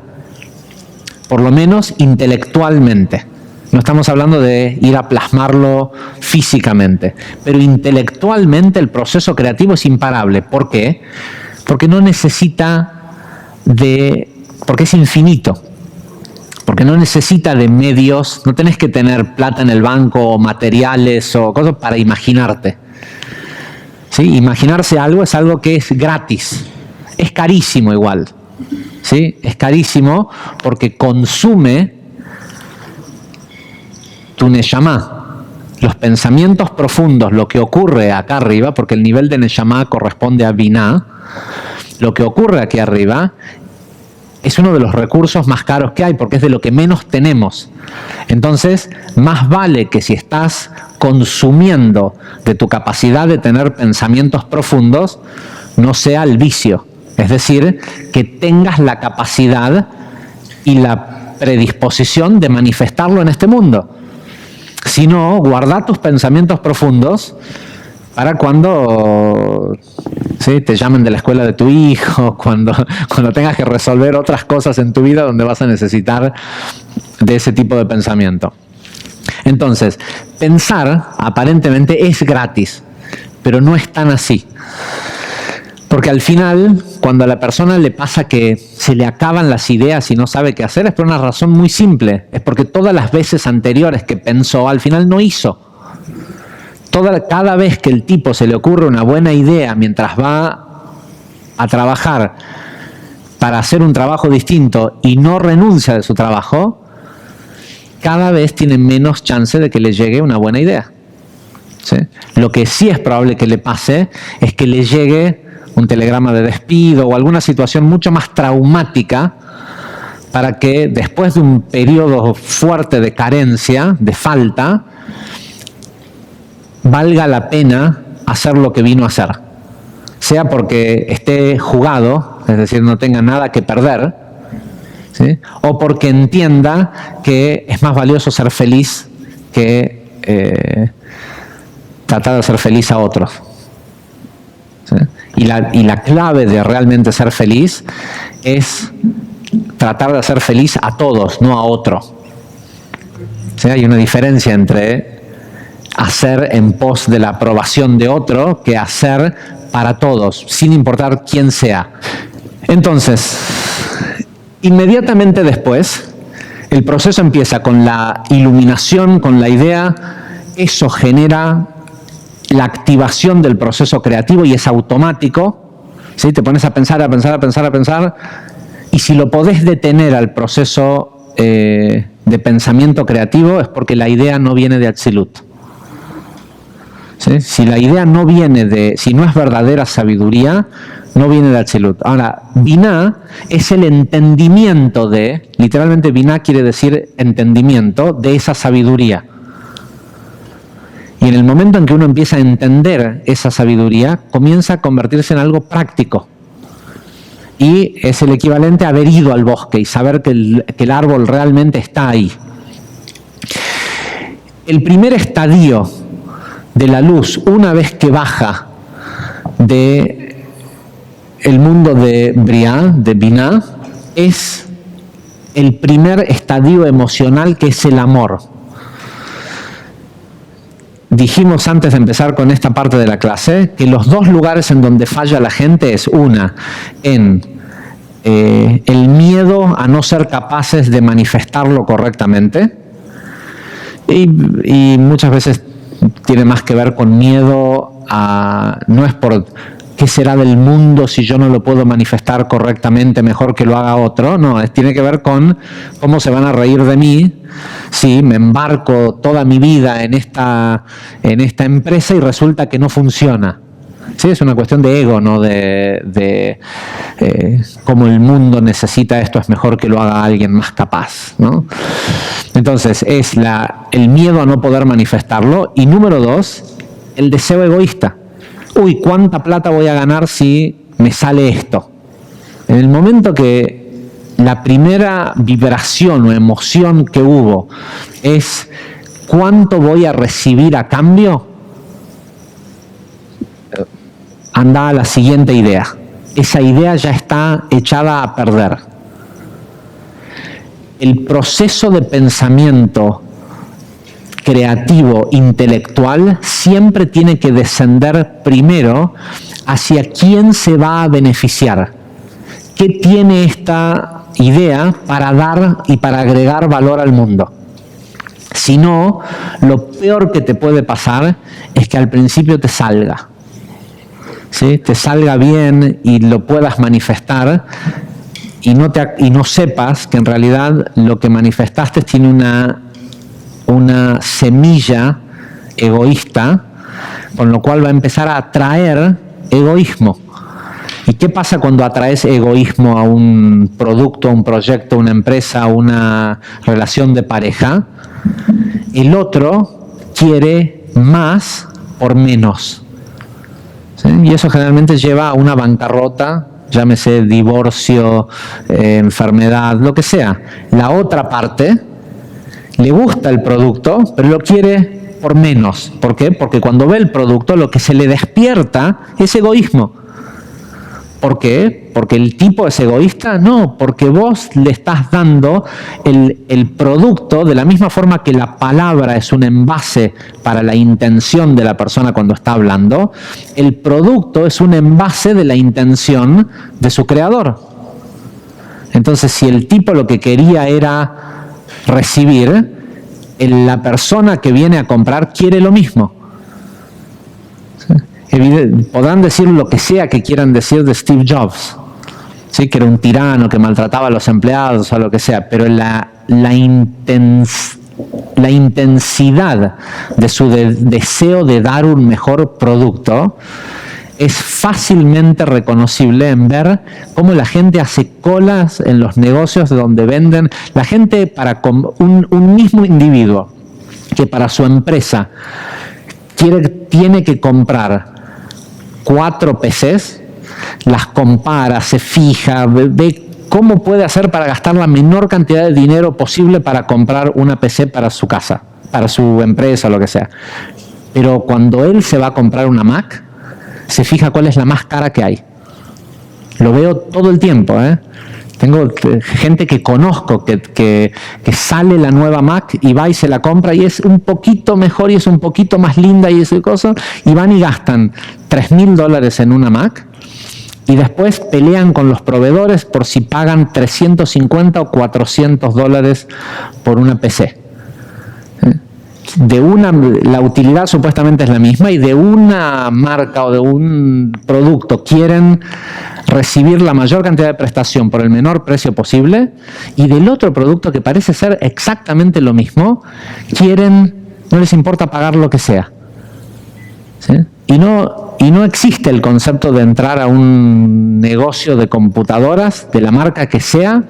por lo menos intelectualmente. No estamos hablando de ir a plasmarlo físicamente, pero intelectualmente el proceso creativo es imparable. ¿Por qué? Porque no necesita porque es infinito. Porque no necesita de medios, no tenés que tener plata en el banco o materiales o cosas para imaginarte. ¿Sí? Imaginarse algo es algo que es gratis, es carísimo igual. ¿Sí? Es carísimo porque consume tu neshama, los pensamientos profundos, lo que ocurre acá arriba, porque el nivel de neshama corresponde a binah, lo que ocurre aquí arriba es uno de los recursos más caros que hay, porque es de lo que menos tenemos. Entonces, más vale que si estás consumiendo de tu capacidad de tener pensamientos profundos, no sea el vicio. Es decir, que tengas la capacidad y la predisposición de manifestarlo en este mundo. Si no, guarda tus pensamientos profundos para cuando te llamen de la escuela de tu hijo, cuando tengas que resolver otras cosas en tu vida donde vas a necesitar de ese tipo de pensamiento. Entonces, pensar aparentemente es gratis, pero no es tan así. Porque al final, cuando a la persona le pasa que se le acaban las ideas y no sabe qué hacer, es por una razón muy simple. Es porque todas las veces anteriores que pensó, al final no hizo. Cada vez que el tipo se le ocurre una buena idea mientras va a trabajar para hacer un trabajo distinto y no renuncia de su trabajo, cada vez tiene menos chance de que le llegue una buena idea. ¿Sí? Lo que sí es probable que le pase es que le llegue un telegrama de despido o alguna situación mucho más traumática para que después de un periodo fuerte de carencia, de falta, valga la pena hacer lo que vino a hacer. Sea porque esté jugado, es decir, no tenga nada que perder, ¿sí? O porque entienda que es más valioso ser feliz que tratar de ser feliz a otros. ¿Sí? Y la clave de realmente ser feliz es tratar de hacer feliz a todos, no a otro. ¿Sí? Hay una diferencia entre hacer en pos de la aprobación de otro que hacer para todos, sin importar quién sea. Entonces, inmediatamente después, el proceso empieza con la iluminación, con la idea, eso genera la activación del proceso creativo y es automático, ¿sí? Te pones a pensar, y si lo podés detener al proceso de pensamiento creativo es porque la idea no viene de Atzilut. ¿Sí? Si la idea no viene si no es verdadera sabiduría, no viene de Atzilut. Ahora, Binah es el entendimiento literalmente Binah quiere decir entendimiento de esa sabiduría. Y en el momento en que uno empieza a entender esa sabiduría, comienza a convertirse en algo práctico. Y es el equivalente a haber ido al bosque y saber que el árbol realmente está ahí. El primer estadio de la luz, una vez que baja de el mundo de Briah, de Binah, es el primer estadio emocional, que es el amor. Dijimos antes de empezar con esta parte de la clase que los dos lugares en donde falla la gente es una, en el miedo a no ser capaces de manifestarlo correctamente, y muchas veces tiene más que ver con miedo a, no es por qué será del mundo si yo no lo puedo manifestar correctamente, mejor que lo haga otro, no, tiene que ver con cómo se van a reír de mí si me embarco toda mi vida en esta empresa y resulta que no funciona. Sí, es una cuestión de ego, ¿no? De cómo el mundo necesita esto, es mejor que lo haga alguien más capaz, ¿no? Entonces, es el miedo a no poder manifestarlo. Y número 2, el deseo egoísta. Uy, ¿cuánta plata voy a ganar si me sale esto? En el momento que la primera vibración o emoción que hubo es ¿cuánto voy a recibir a cambio? Anda a la siguiente idea. Esa idea ya está echada a perder. El proceso de pensamiento creativo, intelectual, siempre tiene que descender primero hacia quién se va a beneficiar. ¿Qué tiene esta idea para dar y para agregar valor al mundo? Si no, lo peor que te puede pasar es que al principio te salga. ¿Sí? Te salga bien y lo puedas manifestar y no sepas que en realidad lo que manifestaste tiene una semilla egoísta, con lo cual va a empezar a atraer egoísmo. ¿Y qué pasa cuando atraes egoísmo a un producto, a un proyecto, a una empresa, a una relación de pareja? El otro quiere más por menos. ¿Sí? Y eso generalmente lleva a una bancarrota, llámese divorcio, enfermedad, lo que sea. La otra parte le gusta el producto, pero lo quiere por menos. ¿Por qué? Porque cuando ve el producto, lo que se le despierta es egoísmo. ¿Por qué? ¿Porque el tipo es egoísta? No, porque vos le estás dando el producto de la misma forma que la palabra es un envase para la intención de la persona cuando está hablando. El producto es un envase de la intención de su creador. Entonces, si el tipo lo que quería era recibir, la persona que viene a comprar quiere lo mismo. Podrán decir lo que sea que quieran decir de Steve Jobs, ¿sí? Que era un tirano, que maltrataba a los empleados o lo que sea, pero la intensidad de su deseo de dar un mejor producto es fácilmente reconocible en ver cómo la gente hace colas en los negocios donde venden. La gente, para un mismo individuo que para su empresa tiene que comprar 4 PCs, las compara, se fija, ve cómo puede hacer para gastar la menor cantidad de dinero posible para comprar una PC para su casa, para su empresa, lo que sea. Pero cuando él se va a comprar una Mac, se fija cuál es la más cara que hay. Lo veo todo el tiempo, ¿eh? Tengo gente que conozco que sale la nueva Mac y va y se la compra y es un poquito mejor y es un poquito más linda y ese cosa, y van y gastan $3,000 en una Mac y después pelean con los proveedores por si pagan $350 o $400 por una PC. La utilidad supuestamente es la misma y de una marca o de un producto quieren recibir la mayor cantidad de prestación por el menor precio posible, y del otro producto que parece ser exactamente lo mismo, no les importa pagar lo que sea. ¿Sí? Y no existe el concepto de entrar a un negocio de computadoras, de la marca que sea,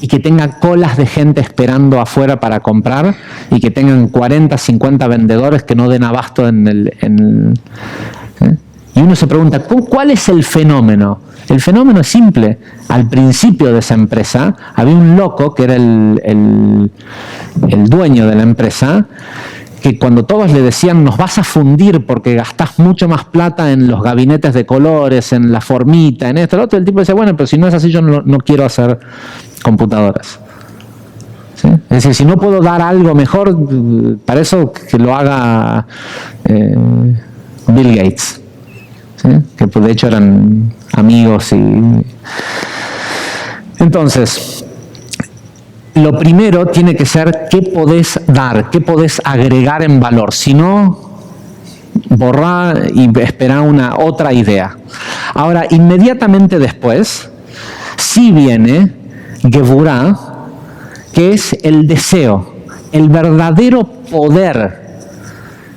y que tenga colas de gente esperando afuera para comprar y que tengan 40, 50 vendedores que no den abasto Y uno se pregunta, ¿cuál es el fenómeno? El fenómeno es simple. Al principio de esa empresa había un loco que era el dueño de la empresa, que cuando todos le decían nos vas a fundir porque gastás mucho más plata en los gabinetes de colores, en la formita, en esto, lo otro, el tipo decía, bueno, pero si no es así yo no quiero hacer computadoras. ¿Sí? Es decir, si no puedo dar algo mejor, para eso que lo haga Bill Gates, ¿sí? Que de hecho eran amigos. Entonces, lo primero tiene que ser qué podés dar, qué podés agregar en valor. Si no, borrar y esperar una otra idea. Ahora, inmediatamente después, sí viene Gevurah, que es el deseo, el verdadero poder.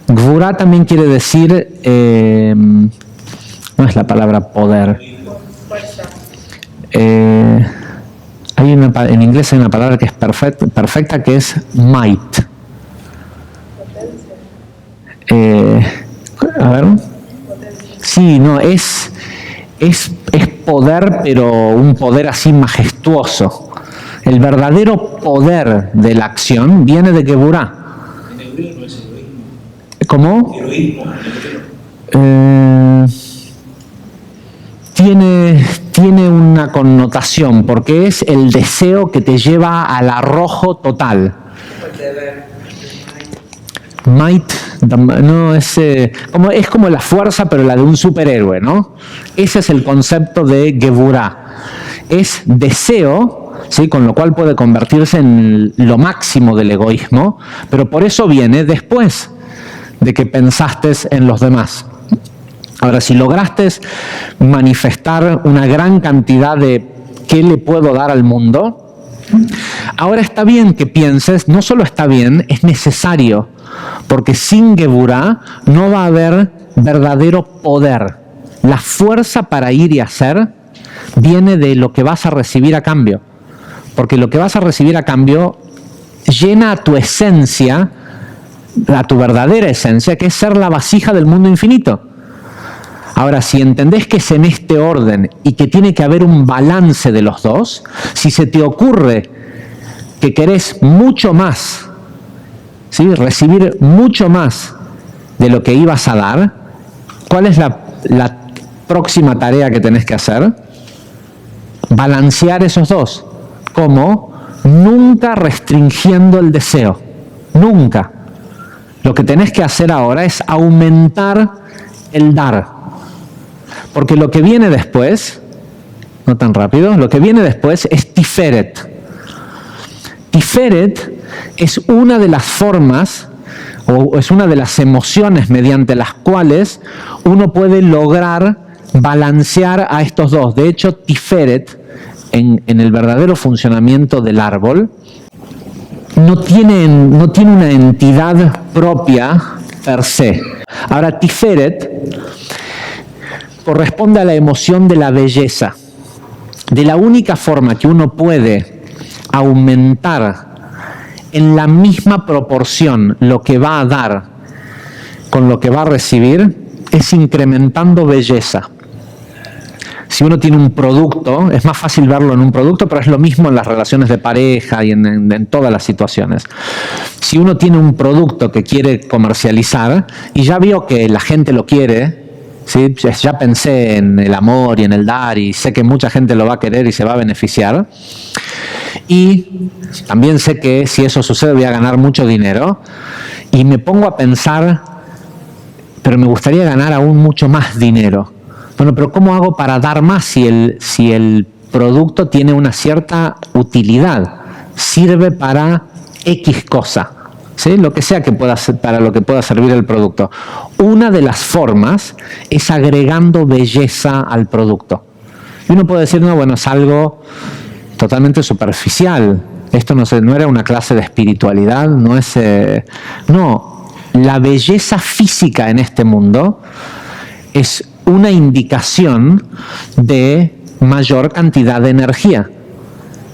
Gevurah también quiere decir, no es la palabra poder. En inglés hay una palabra que es perfecta, que es might. A ver. Sí, no, es poder, pero un poder así majestuoso. El verdadero poder de la acción viene de Gevurah. ¿Cómo? Tiene una connotación, porque es el deseo que te lleva al arrojo total. Might, no, es como la fuerza, pero la de un superhéroe, ¿no? Ese es el concepto de Gevurah. Es deseo, ¿sí? Con lo cual puede convertirse en lo máximo del egoísmo, pero por eso viene después de que pensaste en los demás. Ahora, si lograste manifestar una gran cantidad de qué le puedo dar al mundo, ahora está bien que pienses, no solo está bien, es necesario, porque sin Gevurah no va a haber verdadero poder. La fuerza para ir y hacer viene de lo que vas a recibir a cambio, porque lo que vas a recibir a cambio llena a tu esencia, a tu verdadera esencia, que es ser la vasija del mundo infinito. Ahora, si entendés que es en este orden y que tiene que haber un balance de los dos, si se te ocurre que querés mucho más, ¿sí? Recibir mucho más de lo que ibas a dar, ¿cuál es la próxima tarea que tenés que hacer? Balancear esos dos. ¿Cómo? Nunca restringiendo el deseo. Nunca. Lo que tenés que hacer ahora es aumentar el dar. Porque lo que viene después, no tan rápido, lo que viene después es Tiferet. Tiferet es una de las formas o es una de las emociones mediante las cuales uno puede lograr balancear a estos dos. De hecho, Tiferet, en el verdadero funcionamiento del árbol, no tiene una entidad propia per se. Ahora, Tiferet corresponde a la emoción de la belleza. De la única forma que uno puede aumentar en la misma proporción lo que va a dar con lo que va a recibir es incrementando belleza. Si uno tiene un producto, es más fácil verlo en un producto, pero es lo mismo en las relaciones de pareja y en todas las situaciones. Si uno tiene un producto que quiere comercializar y ya vio que la gente lo quiere, ¿sí? Ya pensé en el amor y en el dar y sé que mucha gente lo va a querer y se va a beneficiar, y también sé que si eso sucede voy a ganar mucho dinero, y me pongo a pensar, pero me gustaría ganar aún mucho más dinero. Bueno, pero ¿cómo hago para dar más si el producto tiene una cierta utilidad? Sirve para X cosa, ¿sí? Lo que sea que pueda ser, para lo que pueda servir el producto. Una de las formas es agregando belleza al producto. Y uno puede decir, no, bueno, es algo totalmente superficial. Esto no era una clase de espiritualidad, no es... No, la belleza física en este mundo es una indicación de mayor cantidad de energía.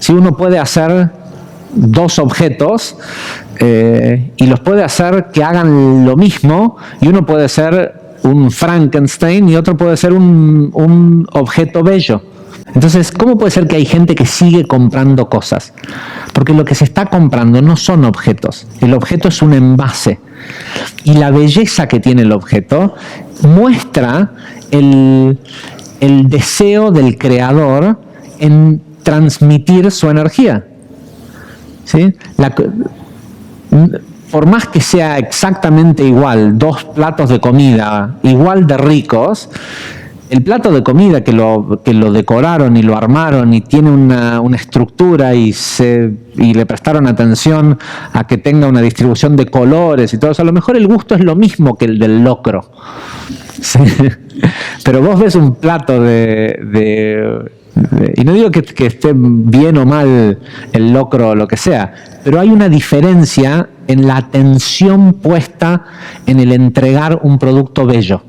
Si uno puede hacer dos objetos y los puede hacer que hagan lo mismo, y uno puede ser un Frankenstein y otro puede ser un objeto bello. Entonces, ¿cómo puede ser que hay gente que sigue comprando cosas? Porque lo que se está comprando no son objetos. El objeto es un envase. Y la belleza que tiene el objeto muestra el deseo del creador en transmitir su energía. ¿Sí? Por más que sea exactamente igual, dos platos de comida igual de ricos, el plato de comida que lo decoraron y lo armaron y tiene una estructura y le prestaron atención a que tenga una distribución de colores y todo eso, a lo mejor el gusto es lo mismo que el del locro. ¿Sí? Pero vos ves un plato y no digo que esté bien o mal el locro o lo que sea, pero hay una diferencia en la atención puesta en el entregar un producto bello.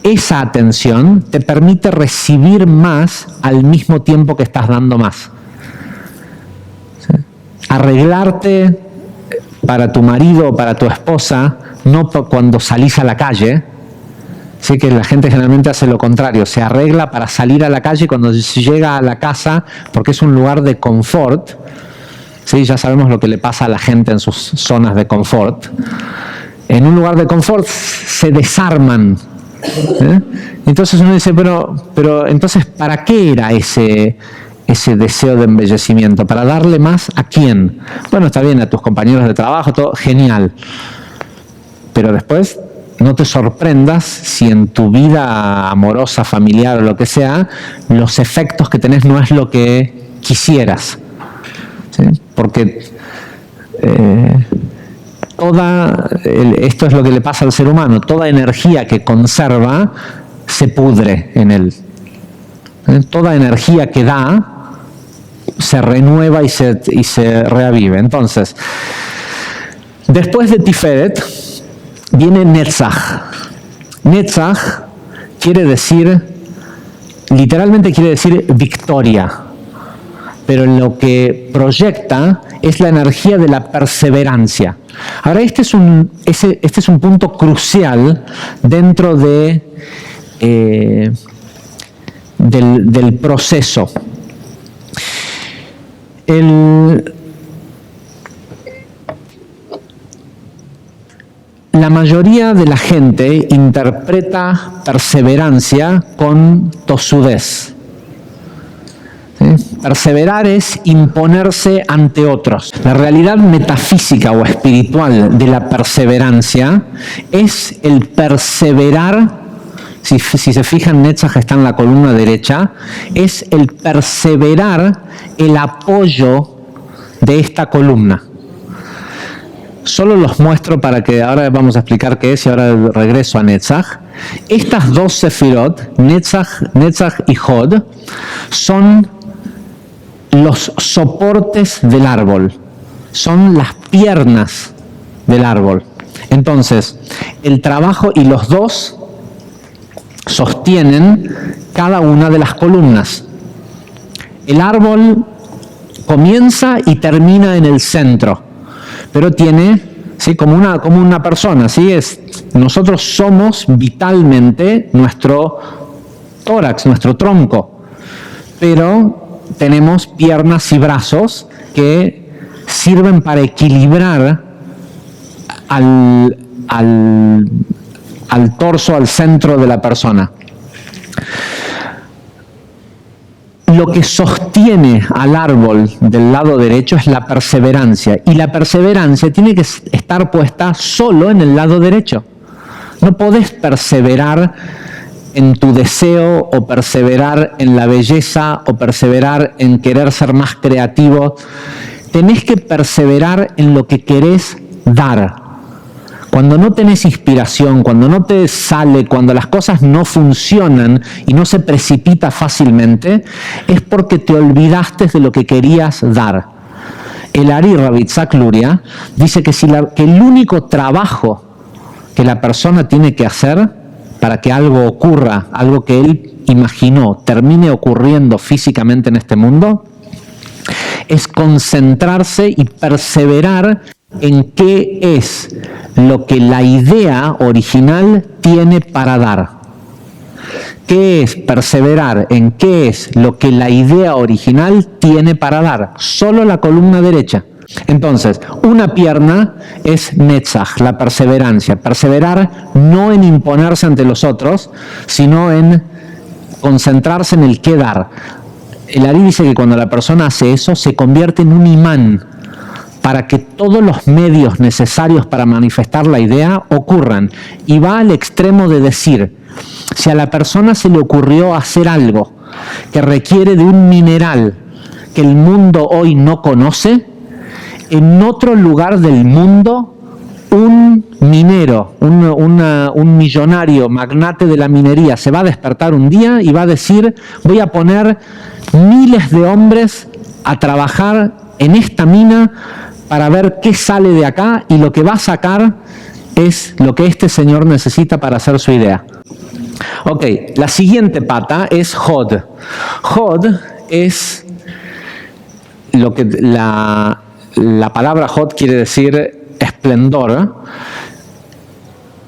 Esa atención te permite recibir más al mismo tiempo que estás dando más. ¿Sí? Arreglarte para tu marido o para tu esposa, no cuando salís a la calle. Sí, que la gente generalmente hace lo contrario, se arregla para salir a la calle cuando se llega a la casa, porque es un lugar de confort. Sí, ya sabemos lo que le pasa a la gente en sus zonas de confort. En un lugar de confort se desarman. Entonces uno dice, pero entonces, ¿para qué era ese deseo de embellecimiento? ¿Para darle más a quién? Bueno, está bien, a tus compañeros de trabajo, todo genial. Pero después no te sorprendas si en tu vida amorosa, familiar o lo que sea, los efectos que tenés no es lo que quisieras. ¿Sí? Porque esto es lo que le pasa al ser humano, toda energía que conserva se pudre en él. Toda energía que da se renueva y se reavive. Entonces, después de Tiferet viene Netzach. Netzach literalmente quiere decir victoria, pero lo que proyecta es la energía de la perseverancia. Ahora, este es un punto crucial dentro del proceso. La mayoría de la gente interpreta perseverancia con tosudez. ¿Sí? Perseverar es imponerse ante otros. La realidad metafísica o espiritual de la perseverancia es el perseverar. Si se fijan, Netzach está en la columna derecha, es el perseverar el apoyo de esta columna. Solo los muestro para que ahora vamos a explicar qué es y ahora regreso a Netzach. Estas dos sefirot, Netzach y Hod, son los soportes del árbol, son las piernas del árbol. Entonces, el trabajo y los dos sostienen cada una de las columnas. El árbol comienza y termina en el centro, pero tiene, ¿sí?, como una persona, ¿sí? Nosotros somos vitalmente nuestro tórax, nuestro tronco, pero tenemos piernas y brazos que sirven para equilibrar al torso, al centro de la persona. Lo que sostiene al árbol del lado derecho es la perseverancia, y la perseverancia tiene que estar puesta solo en el lado derecho. No podés perseverar en tu deseo, o perseverar en la belleza, o perseverar en querer ser más creativo. Tenés que perseverar en lo que querés dar. Cuando no tenés inspiración, cuando no te sale, cuando las cosas no funcionan y no se precipita fácilmente, es porque te olvidaste de lo que querías dar. El Ari Rabbi Yitzhak Luria dice que el único trabajo que la persona tiene que hacer para que algo ocurra, algo que él imaginó, termine ocurriendo físicamente en este mundo, es concentrarse y perseverar en qué es lo que la idea original tiene para dar. ¿Qué es perseverar en qué es lo que la idea original tiene para dar? Solo la columna derecha. Entonces, una pierna es netzach, la perseverancia. Perseverar no en imponerse ante los otros, sino en concentrarse en el qué dar. El Ari dice que cuando la persona hace eso, se convierte en un imán para que todos los medios necesarios para manifestar la idea ocurran. Y va al extremo de decir, si a la persona se le ocurrió hacer algo que requiere de un mineral que el mundo hoy no conoce, en otro lugar del mundo, un minero, un millonario, magnate de la minería, se va a despertar un día y va a decir, voy a poner miles de hombres a trabajar en esta mina para ver qué sale de acá, y lo que va a sacar es lo que este señor necesita para hacer su idea. Ok, la siguiente pata es Hod. Hod es lo que la palabra Hod quiere decir esplendor,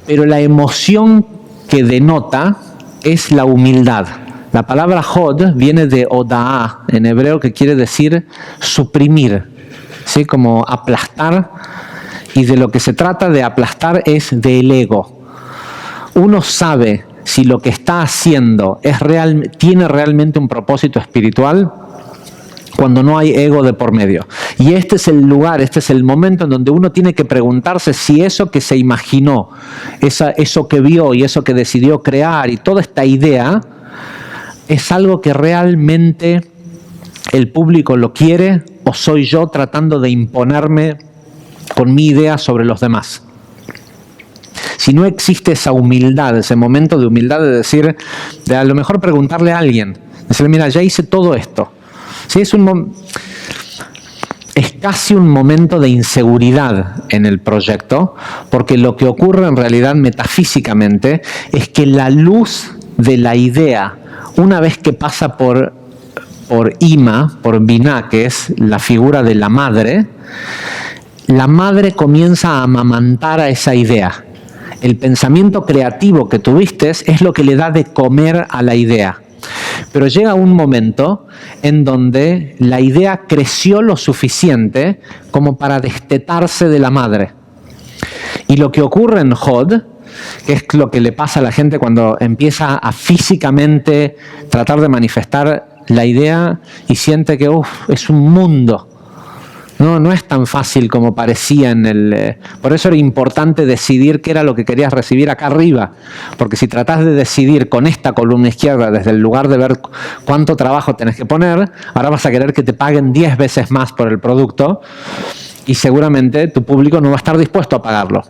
pero la emoción que denota es la humildad. La palabra Hod viene de Oda'a en hebreo, que quiere decir suprimir, ¿sí? Como aplastar, y de lo que se trata de aplastar es del ego. Uno sabe si lo que está haciendo tiene realmente un propósito espiritual cuando no hay ego de por medio. Y este es el lugar, este es el momento en donde uno tiene que preguntarse si eso que se imaginó, eso que vio y eso que decidió crear y toda esta idea es algo que realmente el público lo quiere, o soy yo tratando de imponerme con mi idea sobre los demás. Si no existe esa humildad, ese momento de humildad de decir, de a lo mejor preguntarle a alguien, decirle, mira, ya hice todo esto. ¿Sí? Es casi un momento de inseguridad en el proyecto, porque lo que ocurre en realidad metafísicamente es que la luz de la idea, una vez que pasa por Ima, por Binah, que es la figura de la madre comienza a amamantar a esa idea. El pensamiento creativo que tuviste es lo que le da de comer a la idea. Pero llega un momento en donde la idea creció lo suficiente como para destetarse de la madre. Y lo que ocurre en Hod, que es lo que le pasa a la gente cuando empieza a físicamente tratar de manifestar la idea y siente que es un mundo. No es tan fácil como parecía por eso era importante decidir qué era lo que querías recibir acá arriba, porque si tratás de decidir con esta columna izquierda desde el lugar de ver cuánto trabajo tenés que poner, ahora vas a querer que te paguen 10 veces más por el producto y seguramente tu público no va a estar dispuesto a pagarlo.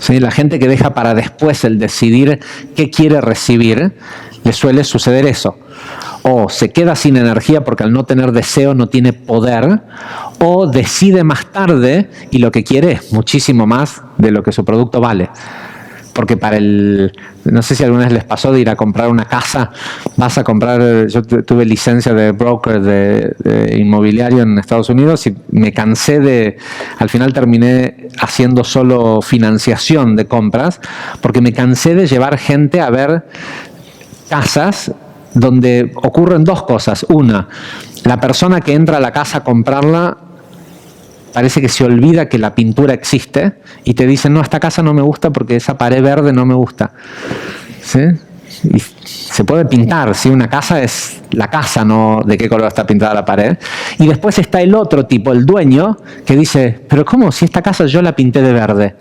¿Sí? La gente que deja para después el decidir qué quiere recibir, le suele suceder eso. O se queda sin energía porque al no tener deseo no tiene poder, o decide más tarde y lo que quiere es muchísimo más de lo que su producto vale. Porque no sé si alguna vez les pasó de ir a comprar una casa, yo tuve licencia de broker de inmobiliario en Estados Unidos y me cansé al final terminé haciendo solo financiación de compras, porque me cansé de llevar gente a ver casas donde ocurren dos cosas. Una, la persona que entra a la casa a comprarla parece que se olvida que la pintura existe y te dicen, no, esta casa no me gusta porque esa pared verde no me gusta. ¿Sí? Y se puede pintar, ¿sí? Una casa es la casa, no de qué color está pintada la pared. Y después está el otro tipo, el dueño, que dice, pero ¿cómo? Si esta casa yo la pinté de verde.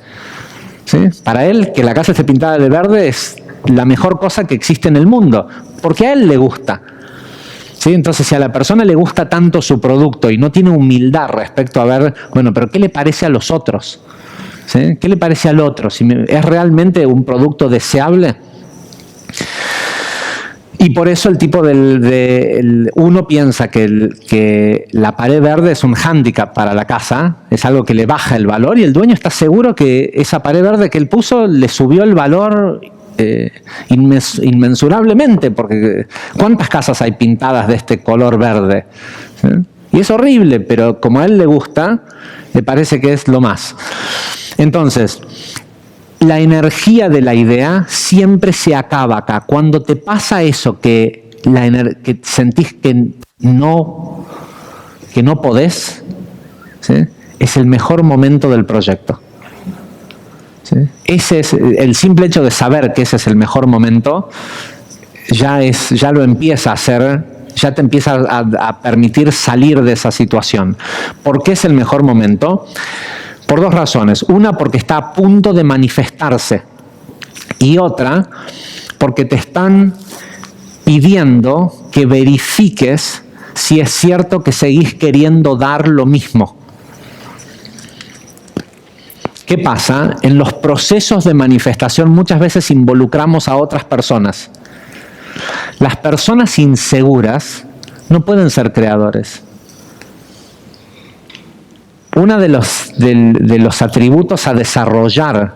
¿Sí? Para él, que la casa esté pintada de verde es la mejor cosa que existe en el mundo, porque a él le gusta. ¿Sí? Entonces, si a la persona le gusta tanto su producto y no tiene humildad respecto a ver, bueno, pero ¿qué le parece a los otros? ¿Sí? ¿Qué le parece al otro? ¿Si es realmente un producto deseable? Y por eso el tipo uno piensa que la pared verde es un hándicap para la casa, es algo que le baja el valor, y el dueño está seguro que esa pared verde que él puso le subió el valor inmensurablemente, porque ¿cuántas casas hay pintadas de este color verde? ¿Sí? Y es horrible, pero como a él le gusta, le parece que es lo más. Entonces, la energía de la idea siempre se acaba acá. Cuando te pasa eso, que sentís que no podés, ¿sí? Es el mejor momento del proyecto. ¿Sí? Ese es el simple hecho de saber que ese es el mejor momento, ya lo empieza a hacer. Ya te empieza a permitir salir de esa situación. ¿Por qué es el mejor momento? Por dos razones. Una, porque está a punto de manifestarse. Y otra, porque te están pidiendo que verifiques si es cierto que seguís queriendo dar lo mismo. ¿Qué pasa? En los procesos de manifestación muchas veces involucramos a otras personas. Las personas inseguras no pueden ser creadores. Uno de los atributos a desarrollar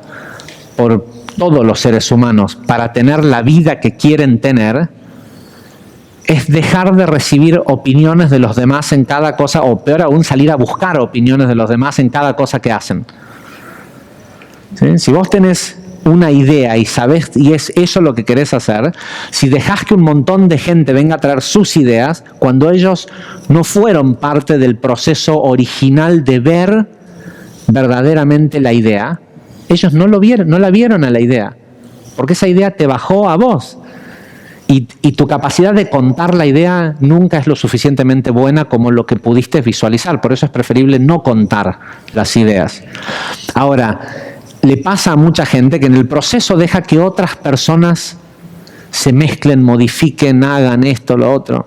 por todos los seres humanos para tener la vida que quieren tener es dejar de recibir opiniones de los demás en cada cosa, o peor aún, salir a buscar opiniones de los demás en cada cosa que hacen. ¿Sí? Si vos tenés una idea y sabés, y es eso lo que querés hacer, si dejás que un montón de gente venga a traer sus ideas, cuando ellos no fueron parte del proceso original de ver verdaderamente la idea, ellos no la vieron a la idea, porque esa idea te bajó a vos. Y tu capacidad de contar la idea nunca es lo suficientemente buena como lo que pudiste visualizar. Por eso es preferible no contar las ideas. Ahora, le pasa a mucha gente que en el proceso deja que otras personas se mezclen, modifiquen, hagan esto, lo otro.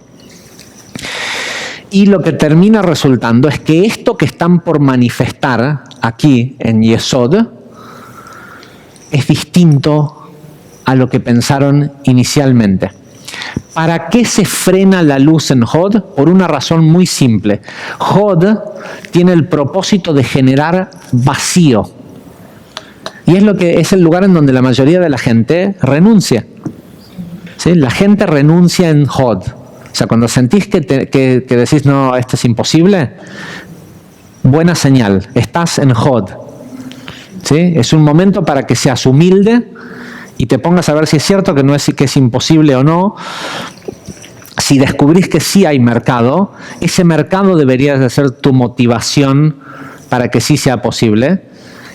Y lo que termina resultando es que esto que están por manifestar aquí en Yesod es distinto a lo que pensaron inicialmente. ¿Para qué se frena la luz en Hod? Por una razón muy simple. Hod tiene el propósito de generar vacío. Y es el lugar en donde la mayoría de la gente renuncia. ¿Sí? La gente renuncia en Hod. O sea, cuando sentís que decís, no, esto es imposible, buena señal, estás en Hod. ¿Sí? Es un momento para que seas humilde y te pongas a ver si es cierto que es imposible o no. Si descubrís que sí hay mercado, ese mercado debería de ser tu motivación para que sí sea posible.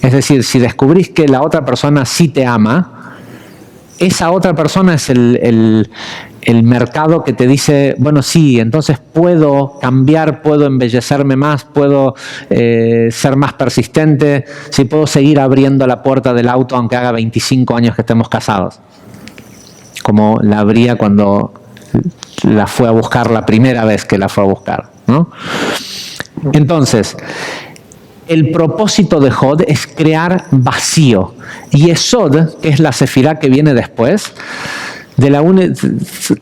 Es decir, si descubrís que la otra persona sí te ama, esa otra persona es el mercado que te dice, bueno, sí, entonces puedo cambiar, puedo embellecerme más, puedo ser más persistente, sí, puedo seguir abriendo la puerta del auto aunque haga 25 años que estemos casados, como la abría cuando la fue a buscar la primera vez que la fue a buscar, ¿no? Entonces, el propósito de Hod es crear vacío. Y Yesod, que es la sefirá que viene después,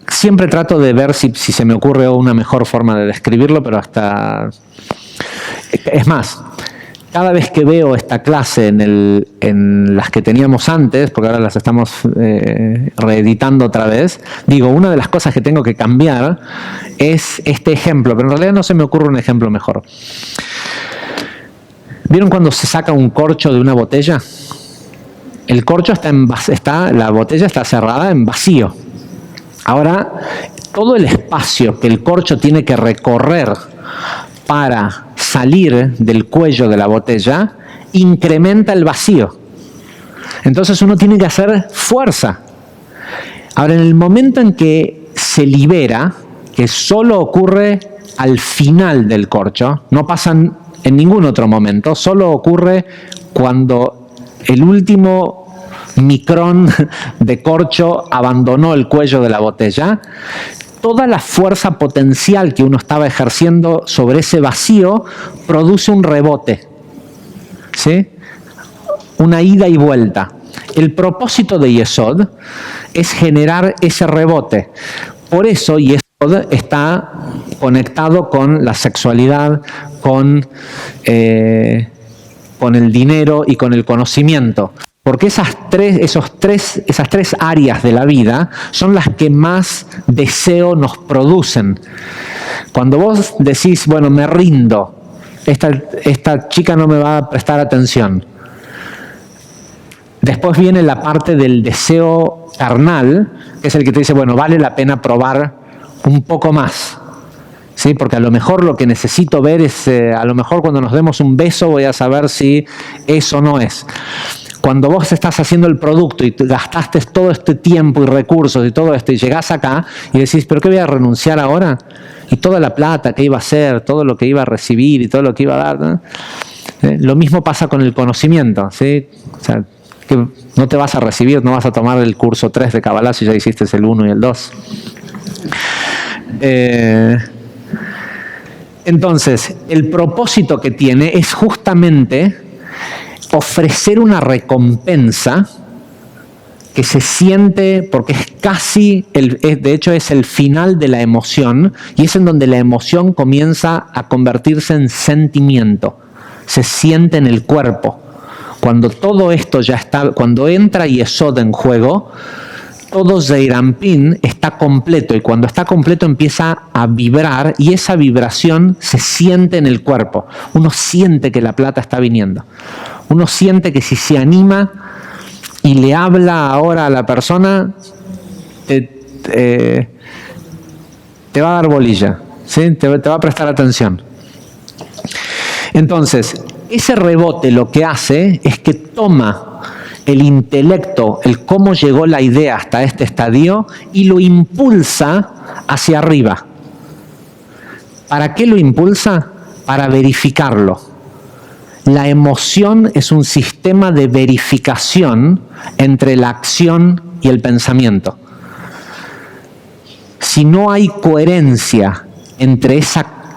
siempre trato de ver si se me ocurre una mejor forma de describirlo, pero es más, cada vez que veo esta clase en las que teníamos antes, porque ahora las estamos reeditando otra vez, digo, una de las cosas que tengo que cambiar es este ejemplo, pero en realidad no se me ocurre un ejemplo mejor. ¿Vieron cuando se saca un corcho de una botella? El corcho la botella está cerrada en vacío. Ahora, todo el espacio que el corcho tiene que recorrer para salir del cuello de la botella incrementa el vacío. Entonces uno tiene que hacer fuerza. Ahora, en el momento en que se libera, que solo ocurre al final del corcho, no pasan en ningún otro momento, solo ocurre cuando el último micrón de corcho abandonó el cuello de la botella, toda la fuerza potencial que uno estaba ejerciendo sobre ese vacío produce un rebote, ¿sí? Una ida y vuelta. El propósito de Yesod es generar ese rebote. Por eso Yesod está conectado con la sexualidad, con el dinero y con el conocimiento. Porque esas tres áreas de la vida son las que más deseo nos producen. Cuando vos decís, bueno, me rindo, esta chica no me va a prestar atención. Después viene la parte del deseo carnal, que es el que te dice, bueno, vale la pena probar un poco más. ¿Sí? Porque a lo mejor lo que necesito ver es, a lo mejor cuando nos demos un beso voy a saber si eso no es. Cuando vos estás haciendo el producto y gastaste todo este tiempo y recursos y todo esto y llegás acá y decís, ¿pero qué voy a renunciar ahora? Y toda la plata que iba a hacer, todo lo que iba a recibir y todo lo que iba a dar, ¿no? Lo mismo pasa con el conocimiento, ¿sí? O sea, que no te vas a recibir, no vas a tomar el curso 3 de Kabbalah si ya hiciste el 1 y el 2. Entonces, el propósito que tiene es justamente ofrecer una recompensa que se siente, porque es casi, de hecho es el final de la emoción, y es en donde la emoción comienza a convertirse en sentimiento, se siente en el cuerpo. Cuando todo esto ya está, cuando entra Yesod en juego, todo Zeir Anpin está completo, y cuando está completo empieza a vibrar, y esa vibración se siente en el cuerpo. Uno siente que la plata está viniendo. Uno siente que si se anima y le habla ahora a la persona, te va a dar bolilla, ¿sí? Te va a prestar atención. Entonces, ese rebote lo que hace es que toma el intelecto, el cómo llegó la idea hasta este estadio, y lo impulsa hacia arriba. ¿Para qué lo impulsa? Para verificarlo. La emoción es un sistema de verificación entre la acción y el pensamiento. Si no hay coherencia entre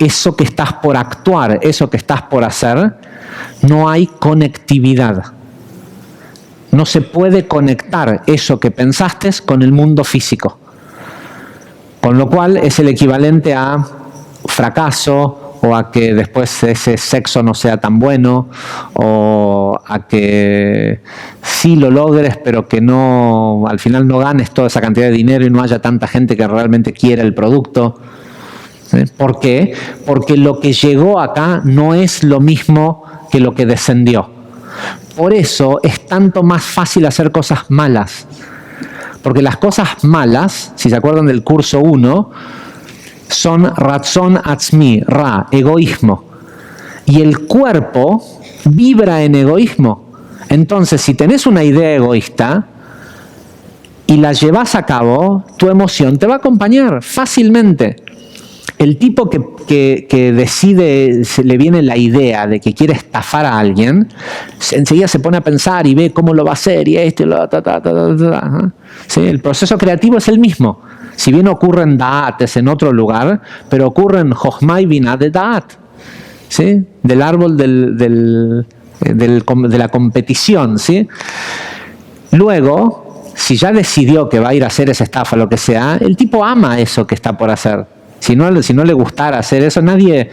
eso que estás por actuar, eso que estás por hacer, no hay conectividad. No se puede conectar eso que pensaste con el mundo físico. Con lo cual es el equivalente a fracaso, o a que después ese sexo no sea tan bueno, o a que sí lo logres, pero que no, al final no ganes toda esa cantidad de dinero y no haya tanta gente que realmente quiera el producto. ¿Sí? ¿Por qué? Porque lo que llegó acá no es lo mismo que lo que descendió. Por eso es tanto más fácil hacer cosas malas. Porque las cosas malas, si se acuerdan del curso 1, son Ratzon Atzmi, Ra, egoísmo. Y el cuerpo vibra en egoísmo. Entonces, si tenés una idea egoísta y la llevas a cabo, tu emoción te va a acompañar fácilmente. El tipo que decide, se le viene la idea de que quiere estafar a alguien, enseguida se pone a pensar y ve cómo lo va a hacer y esto y lo ¿sí? El proceso creativo es el mismo. Si bien ocurren da'ates en otro lugar, pero ocurren Jochma y Binah de da'at, ¿sí? Del árbol de la competición, ¿sí? Luego, si ya decidió que va a ir a hacer esa estafa, lo que sea, el tipo ama eso que está por hacer. Si no le gustara hacer eso, nadie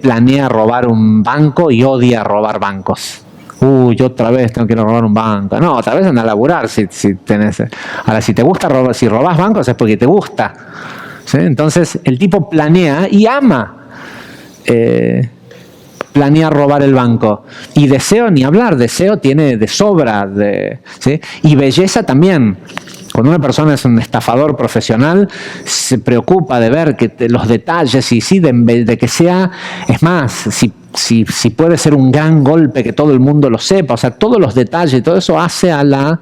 planea robar un banco y odia robar bancos. Yo otra vez tengo que ir a robar un banco. No, otra vez anda a laburar si tenés. Ahora, si te gusta robar, si robás bancos es porque te gusta. ¿Sí? Entonces, el tipo planea y ama planea robar el banco. Y deseo ni hablar, deseo tiene de sobra. ¿Sí? Y belleza también. Cuando una persona es un estafador profesional, se preocupa de ver los detalles y sí, de que sea, es más, si puede ser un gran golpe que todo el mundo lo sepa, o sea, todos los detalles, todo eso hace a la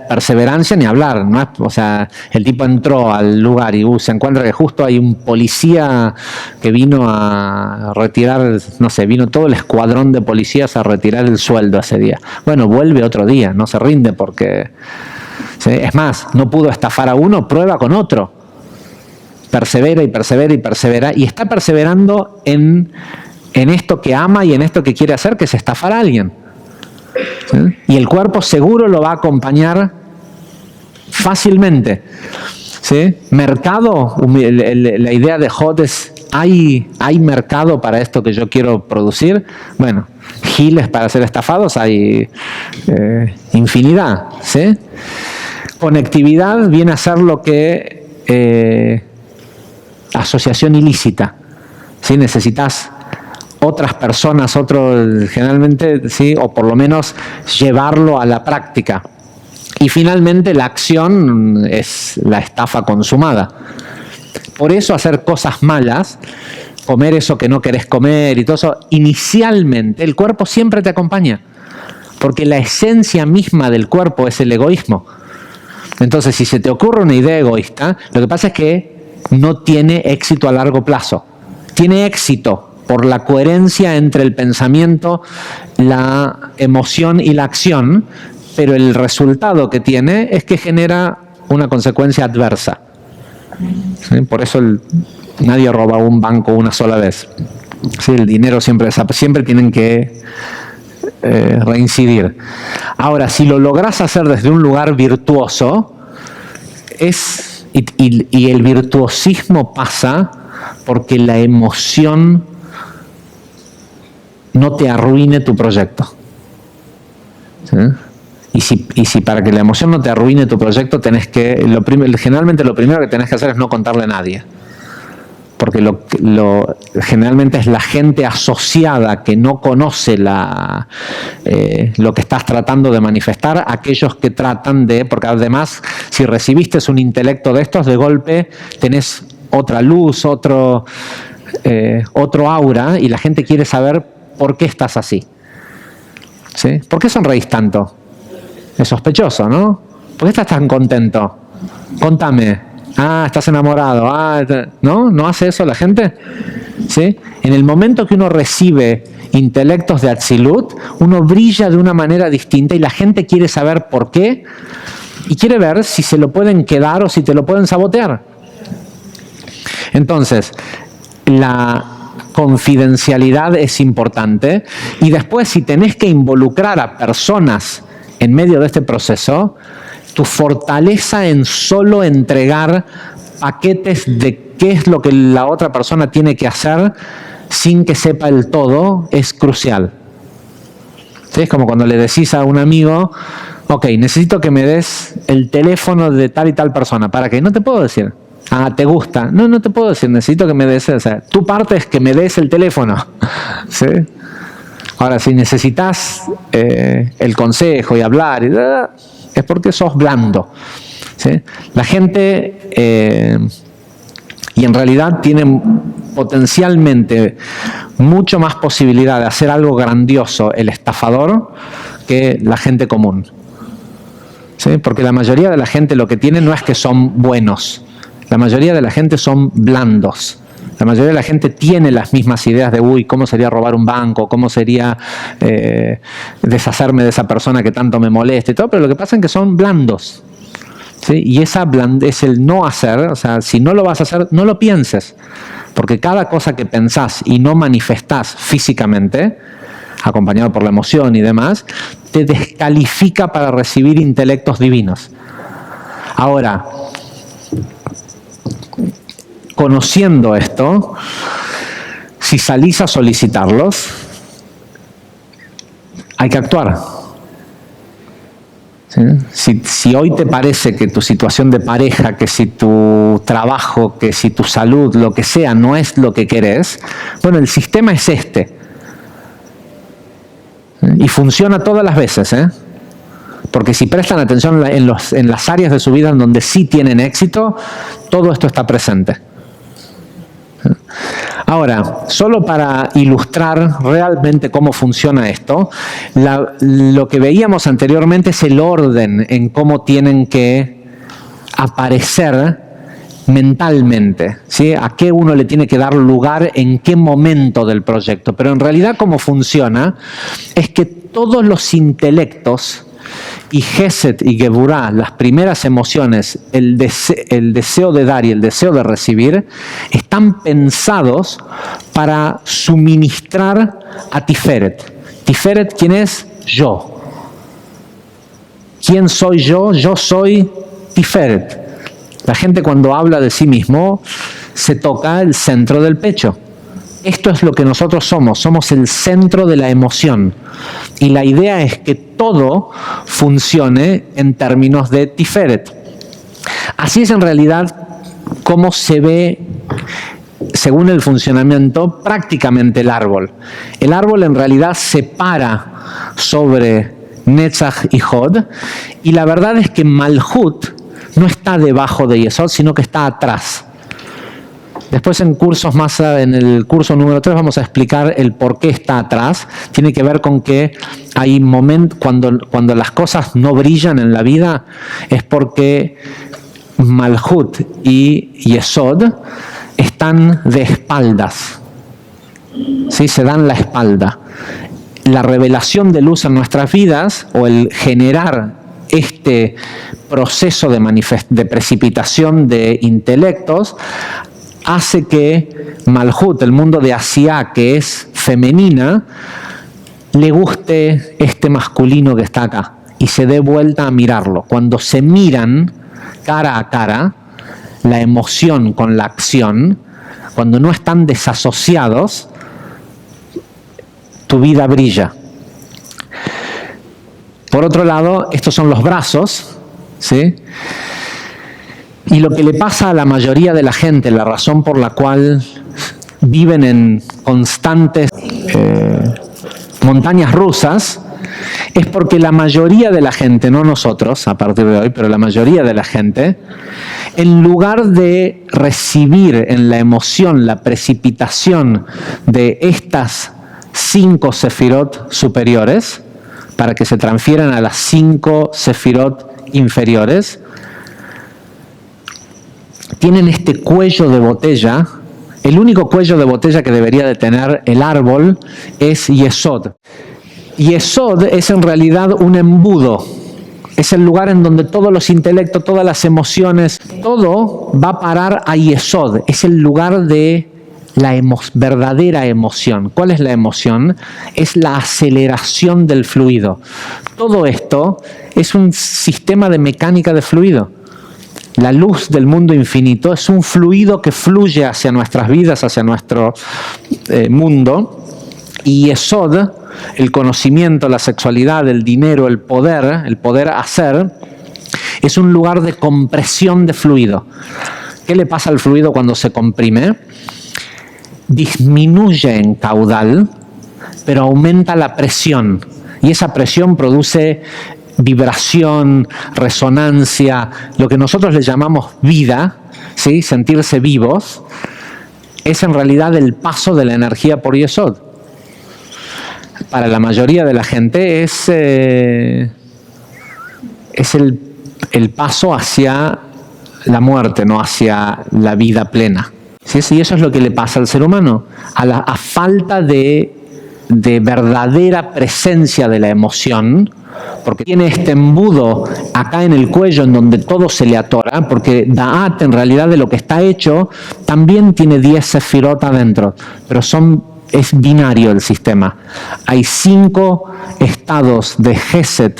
perseverancia ni hablar, ¿no? O sea, el tipo entró al lugar y se encuentra que justo hay un policía que vino a retirar, no sé, vino todo el escuadrón de policías a retirar el sueldo ese día. Bueno, vuelve otro día, no se rinde porque, ¿sí? Es más, no pudo estafar a uno, prueba con otro. Persevera y persevera y persevera, y está perseverando en esto que ama y en esto que quiere hacer, que es estafar a alguien. ¿Sí? Y el cuerpo seguro lo va a acompañar fácilmente. ¿Sí? Mercado, la idea de Hod es, ¿hay mercado para esto que yo quiero producir? Bueno, giles para ser estafados hay infinidad, ¿sí? Conectividad viene a ser lo que asociación ilícita, ¿sí? Necesitas otras personas, generalmente, ¿sí? O por lo menos llevarlo a la práctica. Y finalmente la acción es la estafa consumada. Por eso hacer cosas malas, comer eso que no querés comer y todo eso, inicialmente el cuerpo siempre te acompaña, porque la esencia misma del cuerpo es el egoísmo. Entonces, si se te ocurre una idea egoísta, lo que pasa es que no tiene éxito a largo plazo. Tiene éxito por la coherencia entre el pensamiento, la emoción y la acción, pero el resultado que tiene es que genera una consecuencia adversa. ¿Sí? Por eso nadie roba un banco una sola vez. ¿Sí? El dinero siempre tienen que reincidir. Ahora, si lo logras hacer desde un lugar virtuoso, y el virtuosismo pasa porque la emoción no te arruine tu proyecto. ¿Sí? Y si para que la emoción no te arruine tu proyecto, generalmente lo primero que tenés que hacer es no contarle a nadie. Porque generalmente es la gente asociada que no conoce lo que estás tratando de manifestar, aquellos que tratan porque además, si recibiste un intelecto de estos, de golpe tenés otra luz, otro aura, y la gente quiere saber por qué estás así. ¿Sí? ¿Por qué sonreís tanto? Es sospechoso, ¿no? ¿Por qué estás tan contento? Contame. Estás enamorado. ¿No? ¿No hace eso la gente? ¿Sí? En el momento que uno recibe intelectos de Atzilut, uno brilla de una manera distinta y la gente quiere saber por qué y quiere ver si se lo pueden quedar o si te lo pueden sabotear. Entonces, la confidencialidad es importante, y después, si tenés que involucrar a personas en medio de este proceso, tu fortaleza en solo entregar paquetes de qué es lo que la otra persona tiene que hacer sin que sepa el todo es crucial. ¿Sí? Es como cuando le decís a un amigo, ok, necesito que me des el teléfono de tal y tal persona. ¿Para qué? No te puedo decir. ¿Te gusta? No te puedo decir, necesito que me des, tu parte es que me des el teléfono. ¿Sí? Ahora, si necesitas el consejo y hablar, es porque sos blando. ¿Sí? La gente, y en realidad tiene potencialmente mucho más posibilidad de hacer algo grandioso el estafador que la gente común. ¿Sí? Porque la mayoría de la gente lo que tiene no es que son buenos. La mayoría de la gente son blandos. La mayoría de la gente tiene las mismas ideas de, ¿cómo sería robar un banco? ¿Cómo sería deshacerme de esa persona que tanto me molesta y todo? Pero lo que pasa es que son blandos. ¿Sí? Y esa blandez, el no hacer, o sea, si no lo vas a hacer, no lo pienses. Porque cada cosa que pensás y no manifestás físicamente, acompañado por la emoción y demás, te descalifica para recibir intelectos divinos. Ahora, conociendo esto, si salís a solicitarlos, hay que actuar. ¿Sí? Si hoy te parece que tu situación de pareja, que si tu trabajo, que si tu salud, lo que sea, no es lo que querés, bueno, el sistema es este. Y funciona todas las veces, Porque si prestan atención en las áreas de su vida en donde sí tienen éxito, todo esto está presente. Ahora, solo para ilustrar realmente cómo funciona esto, lo que veíamos anteriormente es el orden en cómo tienen que aparecer mentalmente, ¿sí? A qué uno le tiene que dar lugar en qué momento del proyecto. Pero en realidad cómo funciona es que todos los intelectos y Gesed y Geburah, las primeras emociones, el deseo de dar y el deseo de recibir, están pensados para suministrar a Tiferet. Tiferet, ¿quién es? Yo. ¿Quién soy yo? Yo soy Tiferet. La gente cuando habla de sí mismo se toca el centro del pecho. esto es lo que nosotros somos el centro de la emoción. Y la idea es que todo funcione en términos de Tiferet. Así es en realidad como se ve, según el funcionamiento, prácticamente el árbol. El árbol en realidad se para sobre Netzach y Hod, y la verdad es que Malhut no está debajo de Yesod, sino que está atrás. Después en el curso número 3 vamos a explicar el por qué está atrás. Tiene que ver con que hay momentos cuando las cosas no brillan en la vida, es porque Malhut y Yesod están de espaldas, ¿sí? Se dan la espalda. La revelación de luz en nuestras vidas, o el generar este proceso de precipitación de intelectos, hace que Malhut, el mundo de Asiá, que es femenina, le guste este masculino que está acá y se dé vuelta a mirarlo. Cuando se miran cara a cara, la emoción con la acción, cuando no están desasociados, tu vida brilla. Por otro lado, estos son los brazos, ¿sí? Y lo que le pasa a la mayoría de la gente, la razón por la cual viven en constantes montañas rusas, es porque la mayoría de la gente, no nosotros a partir de hoy, pero la mayoría de la gente, en lugar de recibir en la emoción la precipitación de estas 5 sefirot superiores, para que se transfieran a las 5 sefirot inferiores, tienen este cuello de botella. El único cuello de botella que debería de tener el árbol es Yesod. Yesod es en realidad un embudo. Es el lugar en donde todos los intelectos, todas las emociones, todo va a parar a Yesod. Es el lugar de la verdadera emoción. ¿Cuál es la emoción? Es la aceleración del fluido. Todo esto es un sistema de mecánica de fluido. La luz del mundo infinito es un fluido que fluye hacia nuestras vidas, hacia nuestro mundo. Y Yesod, el conocimiento, la sexualidad, el dinero, el poder hacer, es un lugar de compresión de fluido. ¿Qué le pasa al fluido cuando se comprime? Disminuye en caudal, pero aumenta la presión. Y esa presión produce vibración, resonancia, lo que nosotros le llamamos vida, ¿sí? Sentirse vivos, es en realidad el paso de la energía por Yesod. Para la mayoría de la gente es el paso hacia la muerte, no hacia la vida plena. ¿Sí? Y eso es lo que le pasa al ser humano. A falta de verdadera presencia de la emoción, porque tiene este embudo acá en el cuello en donde todo se le atora, porque Da'at en realidad de lo que está hecho también tiene 10 sefirot adentro, pero es binario el sistema. Hay 5 estados de Gesed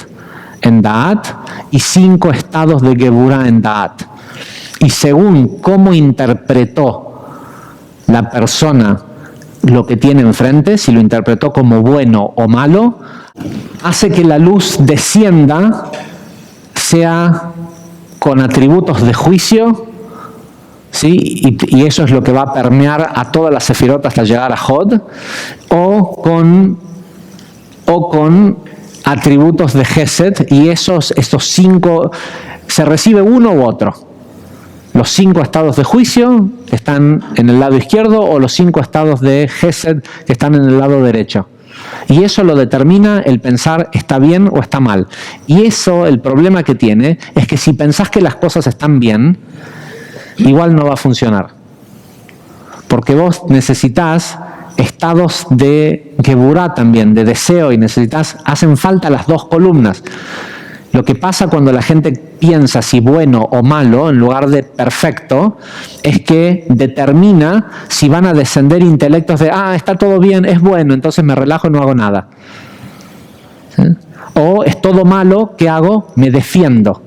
en Da'at y 5 estados de Geburah en Da'at. Y según cómo interpretó la persona lo que tiene enfrente, si lo interpretó como bueno o malo, hace que la luz descienda, sea con atributos de juicio, ¿sí? Y eso es lo que va a permear a todas las sefirot hasta llegar a Hod, o con atributos de Gesed, y estos 5, se recibe uno u otro. Los 5 estados de juicio que están en el lado izquierdo, o los 5 estados de Gesed que están en el lado derecho. Y eso lo determina el pensar está bien o está mal. Y eso, el problema que tiene, es que si pensás que las cosas están bien, igual no va a funcionar. Porque vos necesitas estados de Geburah también, de deseo, y hacen falta las 2 columnas. Lo que pasa cuando la gente piensa si bueno o malo, en lugar de perfecto, es que determina si van a descender intelectos de, está todo bien, es bueno, entonces me relajo y no hago nada. ¿Sí? O es todo malo, ¿qué hago? Me defiendo.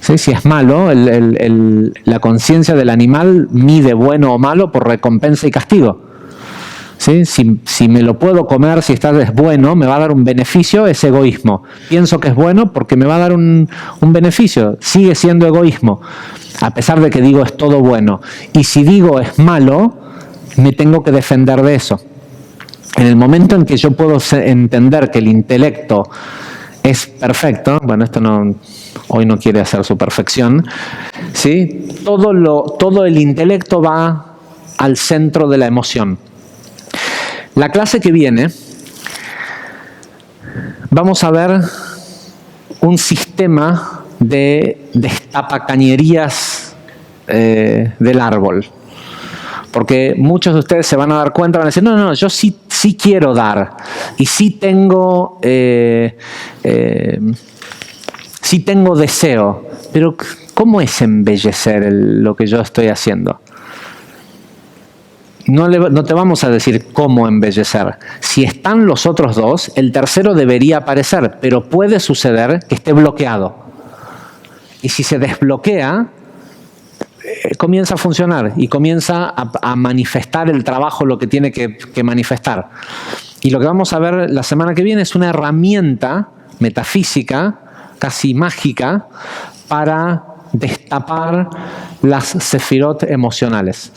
¿Sí? Si es malo, la conciencia del animal mide bueno o malo por recompensa y castigo. ¿sí? Si me lo puedo comer, si es bueno, me va a dar un beneficio, es egoísmo. Pienso que es bueno porque me va a dar un beneficio, sigue siendo egoísmo, a pesar de que digo es todo bueno. Y si digo es malo, me tengo que defender de eso. En el momento en que yo puedo entender que el intelecto es perfecto, bueno, hoy no quiere hacer su perfección, ¿sí? Todo el intelecto va al centro de la emoción. La clase que viene, vamos a ver un sistema de destapacañerías del árbol. Porque muchos de ustedes se van a dar cuenta, van a decir, no, yo sí quiero dar. Y sí tengo deseo. Pero ¿cómo es embellecer lo que yo estoy haciendo? No te vamos a decir cómo embellecer. Si están los otros dos, el tercero debería aparecer, pero puede suceder que esté bloqueado. Y si se desbloquea, comienza a funcionar y comienza a manifestar el trabajo, lo que tiene que manifestar. Y lo que vamos a ver la semana que viene es una herramienta metafísica, casi mágica, para destapar las sefirot emocionales.